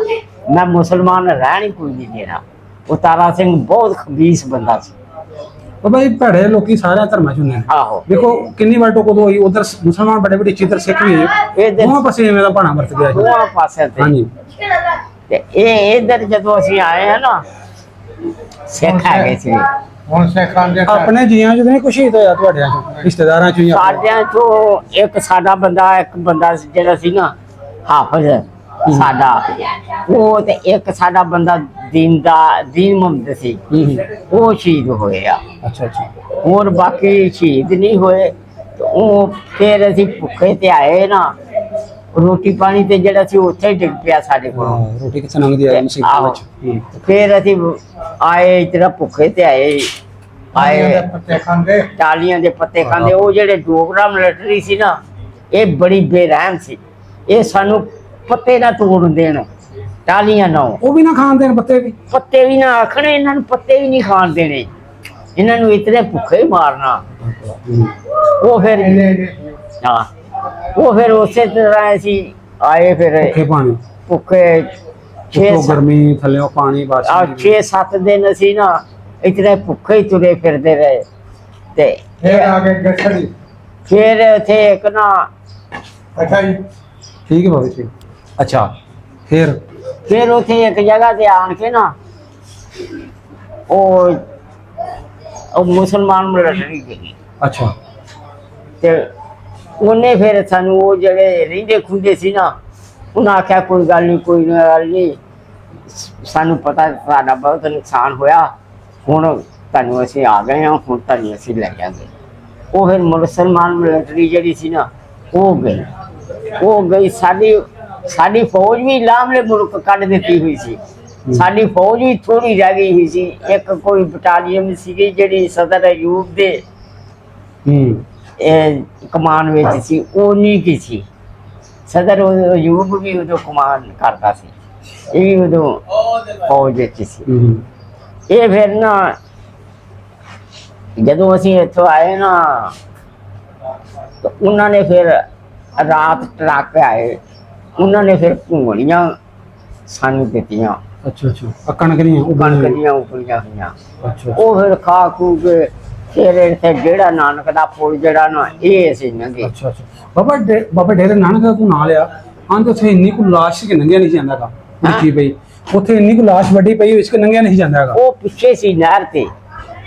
ਮੈਂ ਮੁਸਲਮਾਨ ਰਹਿਣ ਹੀ ਕੋਈ ਨਹੀਂ ਦੇਣਾ। ਉਹ ਤਾਰਾ ਸਿੰਘ ਬਹੁਤ ਖਬੀਸ ਬੰਦਾ ਸੀ। ਬਾਬਾ ਜੀ, ਭੈੜੇ ਲੋਕੀ ਸਾਰੇ ਧਰਮਾਂ ਚ ਹੁੰਦੇ ਨੇ। ਆਹੋ। ਦੇਖੋ ਕਿੰਨੀ ਵਾਰ ਟੋਕੋ ਹੋਈ, ਉਧਰ ਮੁਸਲਮਾਨ ਬੜੇ ਬੜੇ ਇੱਧਰ ਸਿੱਖ ਵੀ ਇਹ ਦੋਵਾਂ ਪਾਸੇ ਐਵੇਂ ਦਾ ਭਾਣਾ ਵਰਤ ਗਿਆ ਜੀ। ਦੋਵਾਂ ਪਾਸੇ ਤੇ ਹਾਂਜੀ। ਤੇ ਇਹ ਇੱਧਰ ਜਦੋਂ ਅਸੀਂ ਆਏ ਆ ਨਾ, ਸਿੱਖ ਹੈਗੇ ਸੀ। ਹੁਣ ਸਿੱਖਾਂ ਦੇ ਆਪਣੇ ਜੀਆਂ ਚ ਨਹੀਂ ਕੁਛ ਸ਼ਹੀਦ ਹੋਇਆ ਤੁਹਾਡੇ ਚੋਂ, ਰਿਸ਼ਤੇਦਾਰਾਂ ਚੋਂ? ਸਾਡਿਆਂ ਚੋਂ ਇੱਕ ਬੰਦਾ ਜਿਹੜਾ ਸੀ ਨਾ ਹਾਫਜ਼, ਸਾਡਾ ਉਹ ਤੇ ਇੱਕ ਸਾਡਾ ਬੰਦਾ ਦੀਨ ਮੁਹੰਮਦ ਸੀ, ਉਹ ਸ਼ਹੀਦ ਹੋਏ ਆ। ਅੱਛਾ ਅੱਛਾ। ਹੋਰ ਬਾਕੀ ਸ਼ਹੀਦ ਨਹੀਂ ਹੋਏ। ਤੇ ਉਹ ਫਿਰ ਅਸੀਂ ਭੁੱਖੇ ਤੇ ਆਏ ਨਾ, ਰੋਟੀ ਪਾਣੀ ਤੇ ਜਿਹੜਾ ਸੀ ਉੱਥੇ ਹੀ ਡਿੱਗ ਪਿਆ ਸਾਡੇ ਕੋਲ। ਰੋਟੀ ਕਿੱਥੇ ਲੰਘਦੀ ਆ ਮੁਸੀਬਤ ਵਿੱਚ। ਫਿਰ ਅਸੀਂ ਆਏ ਇਤਨਾ ਭੁੱਖੇ ਤੇ ਆਏ ਪੱਤੇ ਖਾਂਦੇ। ਟਾਲੀਆਂ ਦੇ ਪੱਤੇ ਖਾਂਦੇ। ਉਹ ਜਿਹੜੇ ਡੋਗਰਾ ਮਿਲਟਰੀ ਸੀ ਨਾ, ਇਹ ਬੜੀ ਬੇਰਹਿਮ ਸੀ। ਇਹ ਸਾਨੂੰ ਪੱਤੇ ਨਾ ਤੋੜਨ ਦੇਣ, ਟਾਲੀਆਂ ਨਾ। ਉਹ ਵੀ ਨਾ ਖਾਣ ਦੇਣ ਪੱਤੇ ਵੀ? ਪੱਤੇ ਵੀ ਨਾ ਆਖਣੇ, ਇਹਨਾਂ ਨੂੰ ਪੱਤੇ ਵੀ ਨਹੀਂ ਖਾਣ ਦੇਣੇ, ਇਹਨਾਂ ਨੂੰ ਇਤਨੇ ਭੁੱਖੇ ਹੀ ਮਾਰਨਾ। ਉਹ ਫਿਰ ਹਾਂ, ਉਹ ਫਿਰ ਉਸੇ ਤਰ੍ਹਾਂ ਅਸੀਂ ਆਏ। ਫਿਰ ਭੁੱਖੇ ਪਾਣੀ ਭੁੱਖੇ ਉੱਤੋਂ ਗਰਮੀ ਥੱਲਿਓਂ ਪਾਣੀ ਬਸ 6-7 ਦਿਨ ਅਸੀਂ ਨਾ ਇਤਨੇ ਭੁੱਖੇ ਹੀ ਤੁਰੇ ਫਿਰਦੇ ਰਹੇ। ਤੇ ਫਿਰ ਆ ਗਏ ਗਸੜੀ। ਫਿਰ ਉੱਥੇ ਇੱਕ ਨਾ ਅੱਛਾ ਜੀ। ਠੀਕ ਹੈ ਬਾਬਾ ਜੀ। ਅੱਛਾ ਫਿਰ ਉੱਥੇ ਇੱਕ ਜਗ੍ਹਾ ਤੇ ਆਣ ਕੇ ਨਾ ਉਹ ਮੁਸਲਮਾਨ ਮਿਲਟਰੀ ਗਈ। ਅੱਛਾ। ਤੇ ਉਹਨੇ ਫਿਰ ਸਾਨੂੰ ਉਹ ਜਿਹੜੇ ਰਹਿੰਦੇ ਖੁੰਦੇ ਸੀ ਨਾ, ਉਹਨਾਂ ਆਖਿਆ ਕੋਈ ਗੱਲ ਨਹੀਂ, ਸਾਨੂੰ ਪਤਾ ਸਾਡਾ ਬਹੁਤ ਨੁਕਸਾਨ ਹੋਇਆ, ਹੁਣ ਤੁਹਾਨੂੰ ਅਸੀਂ ਆ ਗਏ ਹਾਂ, ਹੁਣ ਤੁਹਾਨੂੰ ਅਸੀਂ ਲੈ ਜਾਂਗੇ। ਉਹ ਫਿਰ ਮੁਸਲਮਾਨ ਮਿਲਟਰੀ ਜਿਹੜੀ ਸੀ ਨਾ, ਉਹ ਗਈ। ਸਾਡੀ ਫੌਜ ਵੀ ਲਾਮਲੇ ਮੁਲਕ ਕੱਢ ਦਿੱਤੀ ਹੋਈ ਸੀ। ਸਾਡੀ ਫੌਜ ਵੀ ਥੋੜੀ ਰਹਿ ਗਈ ਹੋਈ ਸੀ। ਇੱਕ ਕੋਈ ਬਟਾਲੀਅਨ ਸੀਗੀ ਜਿਹੜੀ ਸਦਰ ਅਯੂਬ ਦੇ ਕਮਾਨ ਵਿੱਚ ਸੀ, ਉਹ ਨਹੀਂ ਕੀ ਸੀ। ਸਦਰ ਅਯੂਬ ਵੀ ਉਦੋਂ ਕਮਾਨ ਕਰਦਾ ਸੀ, ਇਹ ਵੀ ਉਦੋਂ ਫੌਜ ਵਿੱਚ ਸੀ। ਇਹ ਫਿਰ ਨਾ ਜਦੋਂ ਅਸੀਂ ਇੱਥੋਂ ਆਏ ਨਾ, ਤਾਂ ਉਹਨਾਂ ਨੇ ਫਿਰ ਰਾਤ ਟਰੱਕ ਆਏ, ਉਹਨਾਂ ਨੇ ਫਿਰ ਘੂਣੀਆਂ ਸਾਨੂੰ ਦਿੱਤੀਆਂ। ਅੱਛਾ ਅੱਛਾ। ਕਣਕ ਦੀਆਂ ਉਬਲੀਆਂ ਹੋਈਆਂ। ਅੱਛਾ। ਉਹ ਫਿਰ ਖਾ ਖੂ ਕੇ ਫਿਰ ਇੱਥੇ ਜਿਹੜਾ ਨਾਨਕ ਦਾ ਪੁਲ ਜਿਹੜਾ ਨਾ, ਇਹ ਅਸੀਂ ਲੰਘੇ। ਅੱਛਾ ਅੱਛਾ। ਬਾਬਾ ਡੇਰੇ ਨਾਨਕ ਦਾ ਤੂੰ ਨਾਂ ਲਿਆ, ਹਾਂ ਤੇ ਉੱਥੇ ਇੰਨੀ ਕੁ ਲਾਸ਼ ਕਿ ਨੰਗਿਆ ਨਹੀਂ ਜਾਂਦਾਗਾ, ਵਿੱਚੀ ਪਈ ਉੱਥੇ ਇੰਨੀ ਕੁ ਲਾਸ਼ ਵੱਡੀ ਪਈ ਇਸ ਕਿ ਨੰਗਿਆ ਨਹੀਂ ਜਾਂਦਾਗਾ। ਉਹ ਪਿੱਛੇ ਸੀ ਨਹਿਰ ਤੇ।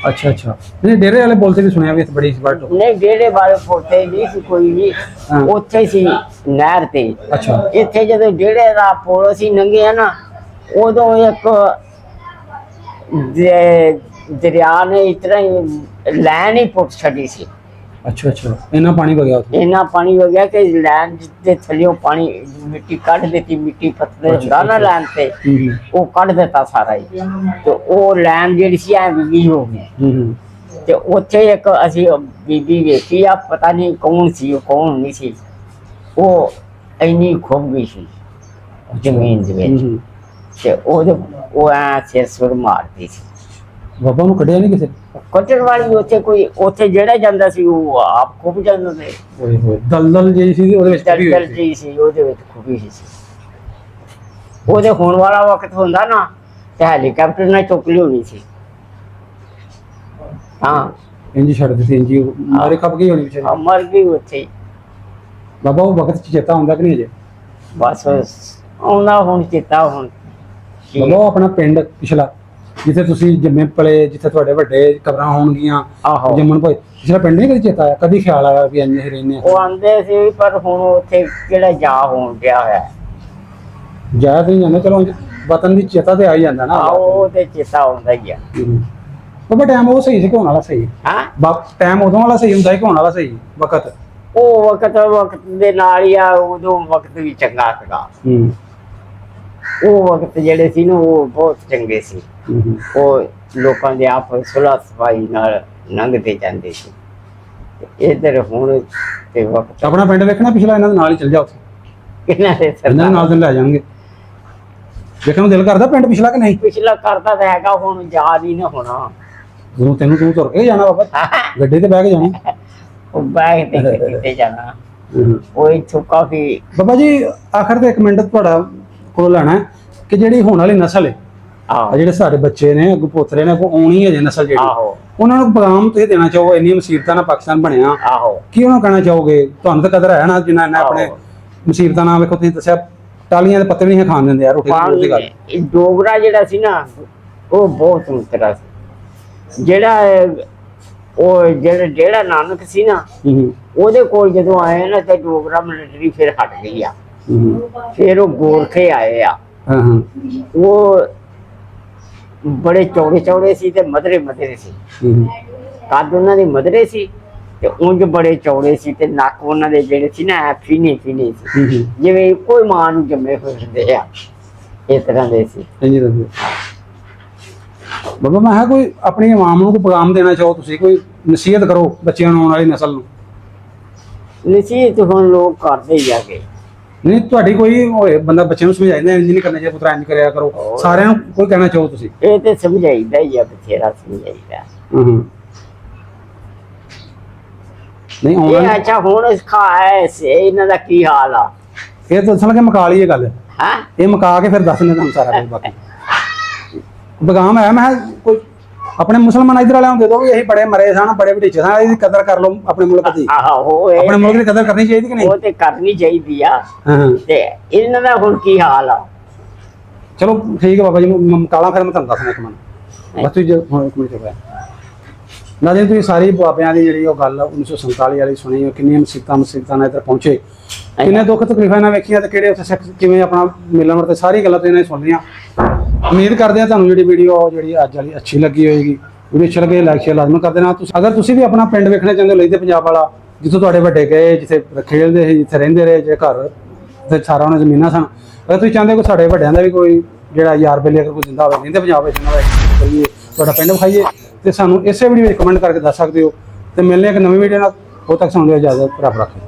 ਅੱਛਾ ਅੱਛਾ। ਨਹੀਂ ਡੇਰੇ ਵਾਲੇ ਬੋਲਤੇ ਵੀ ਸੁਣਿਆ ਵੀ ਇੱਥੇ ਬੜੀ ਬਾਟ ਨਹੀਂ, ਡੇਰੇ ਵਾਲੇ ਬੋਲਤੇ ਨਹੀਂ ਸੀ ਕੋਈ ਵੀ, ਉੱਥੇ ਸੀ ਨਹਿਰ ਤੇ। ਅੱਛਾ। ਇੱਥੇ ਜਦੋਂ ਡੇਰੇ ਦਾ ਪੁਲ ਅਸੀਂ ਲੰਘੇ ਨਾ, ਉਦੋਂ ਇੱਕ ਦਰਿਆ ਨੇ ਇਤਨਾ ਹੀ ਲੈਣ ਹੀ ਪੁੱਟ ਛੱਡੀ ਸੀ। ਅੱਛਾ ਅੱਛਾ। ਇੰਨਾ ਪਾਣੀ ਵਗਿਆ ਉੱਥੇ? ਇੰਨਾ ਪਾਣੀ ਹੋ ਗਿਆ ਕਿ ਲੈਣ ਦੇ ਥੱਲਿਓਂ ਪਾਣੀ ਮਿੱਟੀ ਕੱਢ ਦਿੱਤੀ। ਮਿੱਟੀ ਪੱਥਰ ਹੁੰਦਾ ਨਾ ਲੈਣ ਤੇ, ਉਹ ਕੱਢ ਦਿੱਤਾ ਸਾਰਾ ਹੀ। ਤੇ ਉਹ ਲੈਣ ਜਿਹੜੀ ਸੀ ਐ ਵਿਗੀ ਹੋ ਗਈ। ਤੇ ਉੱਥੇ ਇੱਕ ਅਸੀਂ ਬੀਬੀ ਵੇਖੀ ਆ, ਪਤਾ ਨਹੀਂ ਕੌਣ ਸੀ, ਉਹ ਕੌਣ ਨਹੀਂ ਸੀ, ਉਹ ਇੰਨੀ ਖੁੱਭ ਗਈ ਸੀ ਜ਼ਮੀਨ ਦੇ ਵਿੱਚ। ਤੇ ਉਹ ਐ ਸਿਰ ਸੁਰ ਮਾਰਦੀ ਸੀ। ਬਾਬਾ ਨੂੰ ਕੱਢਿਆ ਨਹੀਂ ਕਿਸੇ? ਕੱਢਣ ਵਾਲੀ ਉੱਥੇ ਜਿਹੜਾ ਜਾਂਦਾ ਸੀ ਉਹ ਆਪ ਖੁੱਭ ਜਾਂਦਾ ਸੀ। ਓਏ ਹੋਏ। ਦਲਦਲ ਜਿਹੜੀ ਸੀ ਉਹਦੇ ਵਿੱਚ ਦਲਦਲ ਜੀ ਸੀ, ਉਹਦੇ ਵਿੱਚ ਖੁੱਭੀ ਸੀ। ਉਹਦੇ ਹੋਣ ਵਾਲਾ ਵਕਤ ਹੁੰਦਾ ਨਾ, ਤੇ ਹੈਲੀਕਾਪਟਰ ਨਾਲ ਚੁੱਕ ਲਿਆਉਣੀ ਸੀ। ਹਾਂ, ਇੰਜ ਛੱਡ ਦਿੱਤੀ, ਇੰਜ ਮਾਰੇ ਖੱਪ ਗਈ ਹੋਣੀ ਵਿਚਾਰੀ। ਮਰ ਗਈ ਉੱਥੇ ਹੀ। ਬਾਬਾ ਉਹ ਵਕਤ ਚ ਚੇਤਾ ਹੁੰਦਾ ਕਿ ਨਹੀਂ ਅਜੇ? ਬਸ ਆਉਂਦਾ ਹੁਣ ਚੇਤਾ। ਹੁਣ ਬਾਬਾ ਉਹ ਆਪਣਾ ਪਿੰਡ ਪਿਛਲਾ ਜਿੱਥੇ ਤੁਸੀਂ ਜੰਮੇ ਪਲੇ, ਜਿੱਥੇ ਤੁਹਾਡੇ ਵੱਡੇ ਕਬਰਾਂ ਹੋਣਗੀਆਂ, ਆਹੋ, ਜੰਮਣ ਭਾਈ, ਪਿਛਲਾ ਪਿੰਡ ਨਹੀਂ ਕਦੀ ਚੇਤਾ ਆਇਆ? ਕਦੀ ਖਿਆਲ ਆਇਆ ਵੀ ਇੰਨੇ ਹੀ ਰਹਿੰਦੇ ਆ? ਉਹ ਆਂਦੇ ਸੀ, ਪਰ ਹੁਣ ਉੱਥੇ ਕਿਹੜਾ ਜਾ ਹੋਣ ਗਿਆ ਹੋਇਆ। ਜਾ ਤੇ ਨਹੀਂ ਜਾਂਦਾ, ਚਲੋ ਵਤਨ ਦੀ ਚੇਤਾ ਤੇ ਆ ਹੀ ਜਾਂਦਾ ਨਾ। ਉਹ ਤੇ ਚੇਤਾ ਆਉਂਦਾ ਹੀ ਆ। ਬਾਬਾ ਟਾਈਮ ਉਹ ਸਹੀ ਸੀ ਕਿ ਹੋਣ ਵਾਲਾ ਸਹੀ? ਹਾਂ, ਟਾਈਮ ਉਦੋਂ ਵਾਲਾ ਸਹੀ ਹੁੰਦਾ ਹੈ ਕਿ ਹੋਣ ਵਾਲਾ ਸਹੀ ਵਕਤ? ਉਹ ਵਕਤ ਦੇ ਨਾਲ ਹੀ ਆ। ਉਦੋਂ ਵਕਤ ਵੀ ਚੰਗਾ ਸੀਗਾ। ਉਹ ਵਕਤ ਜਿਹੜੇ ਸੀ ਨਾ, ਉਹ ਬਹੁਤ ਚੰਗੇ ਸੀ। ਉਹ ਲੋਕਾਂ ਦੇ ਆਪਸ ਸੁਲਹ ਸਫਾਈ ਨਾਲ ਲੰਘਦੇ ਜਾਂਦੇ ਸੀ। ਇੱਧਰ ਹੁਣ ਤੇ ਵਕਤ ਆਪਣਾ ਪਿੰਡ ਵੇਖਣਾ ਪਿਛਲਾ, ਇਹਨਾਂ ਦੇ ਨਾਲ ਹੀ ਚੱਲ ਜਾ, ਉੱਥੇ ਇਹਨਾਂ ਦੇ ਇਹਨਾਂ ਦੇ ਨਾਲ ਤੇ ਲੈ ਜਾਣਗੇ। ਵੇਖਣ ਨੂੰ ਦਿਲ ਕਰਦਾ ਪਿੰਡ ਪਿਛਲਾ ਕਿ ਨਹੀਂ? ਪਿਛਲਾ ਕਰਦਾ ਤਾਂ ਹੈਗਾ, ਹੁਣ ਯਾਦ ਹੀ ਨਾ ਹੋਣਾ। ਤੂੰ ਤੁਰ ਕੇ ਜਾਣਾ ਬਾਬਾ? ਗੱਡੀ ਤੇ ਬਹਿ ਕੇ ਜਾਣਾ? ਉਹ ਬੈਗ ਤੇ ਕਿੱਥੇ ਜਾਣਾ। ਉਹ ਇੱਥੋਂ ਕਾਫੀ। ਬਾਬਾ ਜੀ ਆਖਰ ਤੇ ਇੱਕ ਮਿੰਟ ਤੁਹਾਡਾ ਕੋਲ ਲੈਣਾ ਕਿ ਜਿਹੜੀ ਹੋਣ ਵਾਲੀ ਨਸਲ ਹੈ, ਜਿਹੜੇ ਸਾਡੇ ਬੱਚੇ ਨੇ, ਅੱਗੋਂ ਪੋਤਰੇ ਨੇ, ਅੱਗੋਂ ਆਉਣੀ ਹੈ ਜੇ ਨਸਲ ਜਿਹੜੀ, ਉਹਨਾਂ ਨੂੰ ਪੈਗਾਮ ਤੁਸੀਂ ਦੇਣਾ ਚਾਹੋ? ਇੰਨੀ ਮੁਸੀਬਤਾਂ ਨਾਲ ਪਾਕਿਸਤਾਨ ਬਣਿਆ, ਕੀ ਉਹਨਾਂ ਨੂੰ ਕਹਿਣਾ ਚਾਹੋਗੇ? ਤੁਹਾਨੂੰ ਤਾਂ ਕਦਰ ਹੈ ਨਾ, ਜਿੰਨਾ ਇਹਨਾਂ ਆਪਣੇ ਮੁਸੀਬਤਾਂ ਨਾਲ, ਵੇਖੋ ਤੁਸੀਂ ਦੱਸਿਆ ਟਾਲੀਆਂ ਦੇ ਪੱਤੇ ਵੀ ਨਹੀਂ ਖਾਣ ਦਿੰਦੇ ਯਾਰ ਰੋਟੀ ਦੀ ਗੱਲ। ਡੋਗਰਾ ਜਿਹੜਾ ਸੀ ਨਾ, ਉਹ ਬਹੁਤ ਮੁਤਰਾ ਸੀ। ਜਿਹੜਾ ਨਾਨਕ ਸੀ ਨਾ, ਉਹਦੇ ਕੋਲ ਜਦੋਂ ਆਏ ਨਾ, ਤੇ ਡੋਗਰਾ ਮਿਲਟਰੀ ਫਿਰ ਹਟ ਗਈ ਆ। ਫਿਰ ਉਹ ਗੋਰਖੇ ਆਏ ਆ, ਹਾਂ ਹਾਂ ਉਹ ਬੜੇ ਚੌੜੇ ਚੌੜੇ ਸੀ ਤੇ ਮਧਰੇ ਮਧਰੇ ਸੀ। ਕੱਦ ਉਹਨਾਂ ਦੇ ਮਧਰੇ ਸੀ ਤੇ ਉਂਝ ਬੜੇ ਚੌੜੇ ਸੀ ਤੇ ਨੱਕ ਉਹਨਾਂ ਦੇ ਜਿਹੜੇ ਸੀ ਨਾ ਫੀਨੇ ਫੀਨੇ ਸੀ, ਜਿਵੇਂ ਕੋਈ ਮਾਂ ਨੂੰ ਜੰਮੇ ਹੋਏ ਹੁੰਦੇ ਆ, ਇਸ ਤਰ੍ਹਾਂ ਦੇ ਸੀ। ਇੰਜ ਦੱਸੋ ਬਾਬਾ, ਮੈਂ ਕਿਹਾ ਕੋਈ ਆਪਣੀ ਆਵਾਮ ਨੂੰ ਕੋਈ ਪੈਗਾਮ ਦੇਣਾ ਚਾਹੋ ਤੁਸੀਂ, ਕੋਈ ਨਸੀਹਤ ਕਰੋ ਬੱਚਿਆਂ ਨੂੰ, ਆਉਣ ਵਾਲੀ ਨਸਲ ਨੂੰ। ਨਸੀਹਤ ਹੁਣ ਲੋਕ ਕਰਦੇ ਹੀ ਆਗੇ। ਨਹੀਂ ਤੁਹਾਡੀ ਕੋਈ ਹੋਏ ਬੰਦਾ ਬੱਚਿਆਂ ਨੂੰ ਸਮਝਾਈਦਾ ਇੰਜ ਨਹੀਂ ਕਰਨਾ ਚਾਹੀਦਾ ਪੁੱਤਰਾ, ਇੰਜ ਕਰਿਆ ਕਰੋ, ਸਾਰਿਆਂ ਨੂੰ ਕੋਈ ਕਹਿਣਾ ਚਾਹੋ ਤੁਸੀਂ। ਇਹ ਤੇ ਸਮਝਾਈਦਾ ਹੀ ਆ, ਬਥੇਰਾ ਸਮਝਾਈਦਾ। ਨਹੀਂ ਆਉਣ ਇਹ ਵਾਲੀ ਅੱਛਾ ਹੁਣ ਇਹਨਾਂ ਦਾ ਕੀ ਹਾਲ ਆ? ਇਹ ਤਾਂ ਅਸਲ ਕੇ ਮਕਾ ਲਈ ਇਹ ਗੱਲ, ਹਾਂ ਇਹ ਮਕਾ ਕੇ ਫਿਰ ਦੱਸਣੇ ਤੁਹਾਨੂੰ ਸਾਰਾ ਕੁਝ। ਬਾਕੀ ਪੈਗਾਮ ਹੈ, ਮੈਂ ਕਿਹਾ ਕੋਈ ਆਪਣੇ ਮੁਸਲਮਾਨ ਇਧਰ ਵਾਲਿਆਂ ਨੂੰ ਦੇ ਦੋ ਵੀ ਅਸੀਂ ਬੜੇ ਮਰੇ ਸਨ, ਬੜੇ ਵਡੇਚੇ ਸਨ, ਇਹਦੀ ਕਦਰ ਕਰ ਲਓ ਆਪਣੇ ਮੁਲਕ ਦੀ। ਆਹੋ ਆਪਣੇ ਮੁਲਕ ਦੀ ਕਦਰ ਕਰਨੀ ਚਾਹੀਦੀ ਕਿ ਨਹੀਂ? ਉਹ ਤੇ ਕਰਨੀ ਚਾਹੀਦੀ ਆ। ਹਾਂ ਤੇ ਇਹਨਾਂ ਦਾ ਹੁਣ ਕੀ ਹਾਲ ਆ? ਚਲੋ ਠੀਕ ਹੈ ਬਾਬਾ ਜੀ, ਮਕਾਲਾ ਫਿਰ ਮੈਂ ਤੁਹਾਨੂੰ ਦੱਸਣਾ ਇੱਕ ਮਿੰਟ ਬਸ। ਤੁਸੀਂ ਹੁਣ ਇੱਕ ਮਿੰਟ ਚੁੱਪ ਨਾ ਜੇ ਤੁਸੀਂ ਸਾਰੀ ਬਾਬਿਆਂ ਦੀ ਜਿਹੜੀ ਉਹ ਗੱਲ 1947 ਵਾਲੀ ਸੁਣੀ, ਕਿੰਨੀਆਂ ਮੁਸੀਬਤਾਂ ਨਾਲ ਇੱਧਰ ਪਹੁੰਚੇ, ਕਿੰਨੇ ਦੁੱਖ ਤਕਲੀਫਾਂ ਨਾਲ ਵੇਖੀਆਂ, ਤੇ ਕਿਹੜੇ ਉੱਥੇ ਸਿੱਖ ਕਿਵੇਂ ਆਪਣਾ ਮਿਲਣ ਵਰਤੇ, ਸਾਰੀ ਗੱਲਾਂ ਤੁਸੀਂ ਸੁਣ ਲਈਆਂ। ਉਮੀਦ ਕਰਦੇ ਹਾਂ ਤੁਹਾਨੂੰ ਜਿਹੜੀ ਵੀਡੀਓ ਜਿਹੜੀ ਅੱਜ ਵਾਲੀ ਅੱਛੀ ਲੱਗੀ ਹੋਏਗੀ। ਵੀਡੀਓ ਅੱਛੀ ਲੱਗੇ ਲਾਈਕ ਸ਼ੇਅਰ ਲਾਜ਼ਮੀ ਕਰ ਦੇਣਾ। ਅਗਰ ਤੁਸੀਂ ਵੀ ਆਪਣਾ ਪਿੰਡ ਵੇਖਣਾ ਚਾਹੁੰਦੇ ਹੋ, ਲੈਂਦੇ ਪੰਜਾਬ ਵਾਲਾ, ਜਿੱਥੋਂ ਤੁਹਾਡੇ ਵੱਡੇ ਗਏ, ਜਿੱਥੇ ਖੇਡਦੇ ਸੀ, ਜਿੱਥੇ ਰਹਿੰਦੇ ਰਹੇ, ਜੇ ਘਰ ਤੇ ਸਾਰਾ ਉਹਨਾਂ ਜ਼ਮੀਨਾਂ ਸਨ, ਅਗਰ ਤੁਸੀਂ ਚਾਹੁੰਦੇ ਹੋ ਕਿ ਸਾਡੇ ਵੱਡਿਆਂ ਦਾ ਵੀ ਕੋਈ ਜਿਹੜਾ ਯਾਰ ਬੇਲੀ ਅਗਰ ਕੋਈ ਜਿੰਦਾ ਹੋਵੇ, ਲੈਂਦੇ ਪੰਜਾਬ ਵਿੱਚ ਕਰੀਏ, ਤੁਹਾਡਾ ਪਿੰਡ ਵਿਖਾਈਏ, ਤੇ ਸਾਨੂੰ ਇਸੇ ਵੀਡੀਓ ਵਿੱਚ ਕਮੈਂਟ ਕਰਕੇ ਦੱਸ ਸਕਦੇ ਹੋ। ਤੇ ਮਿਲਨੇ ਇੱਕ ਨਵੀਂ ਵੀਡੀਓ ਨਾਲ, ਉਦੋਂ ਤੱਕ ਸਾਨੂੰ ਇਜਾਜ਼ਤ ਰੱਬ ਰੱਖੇ।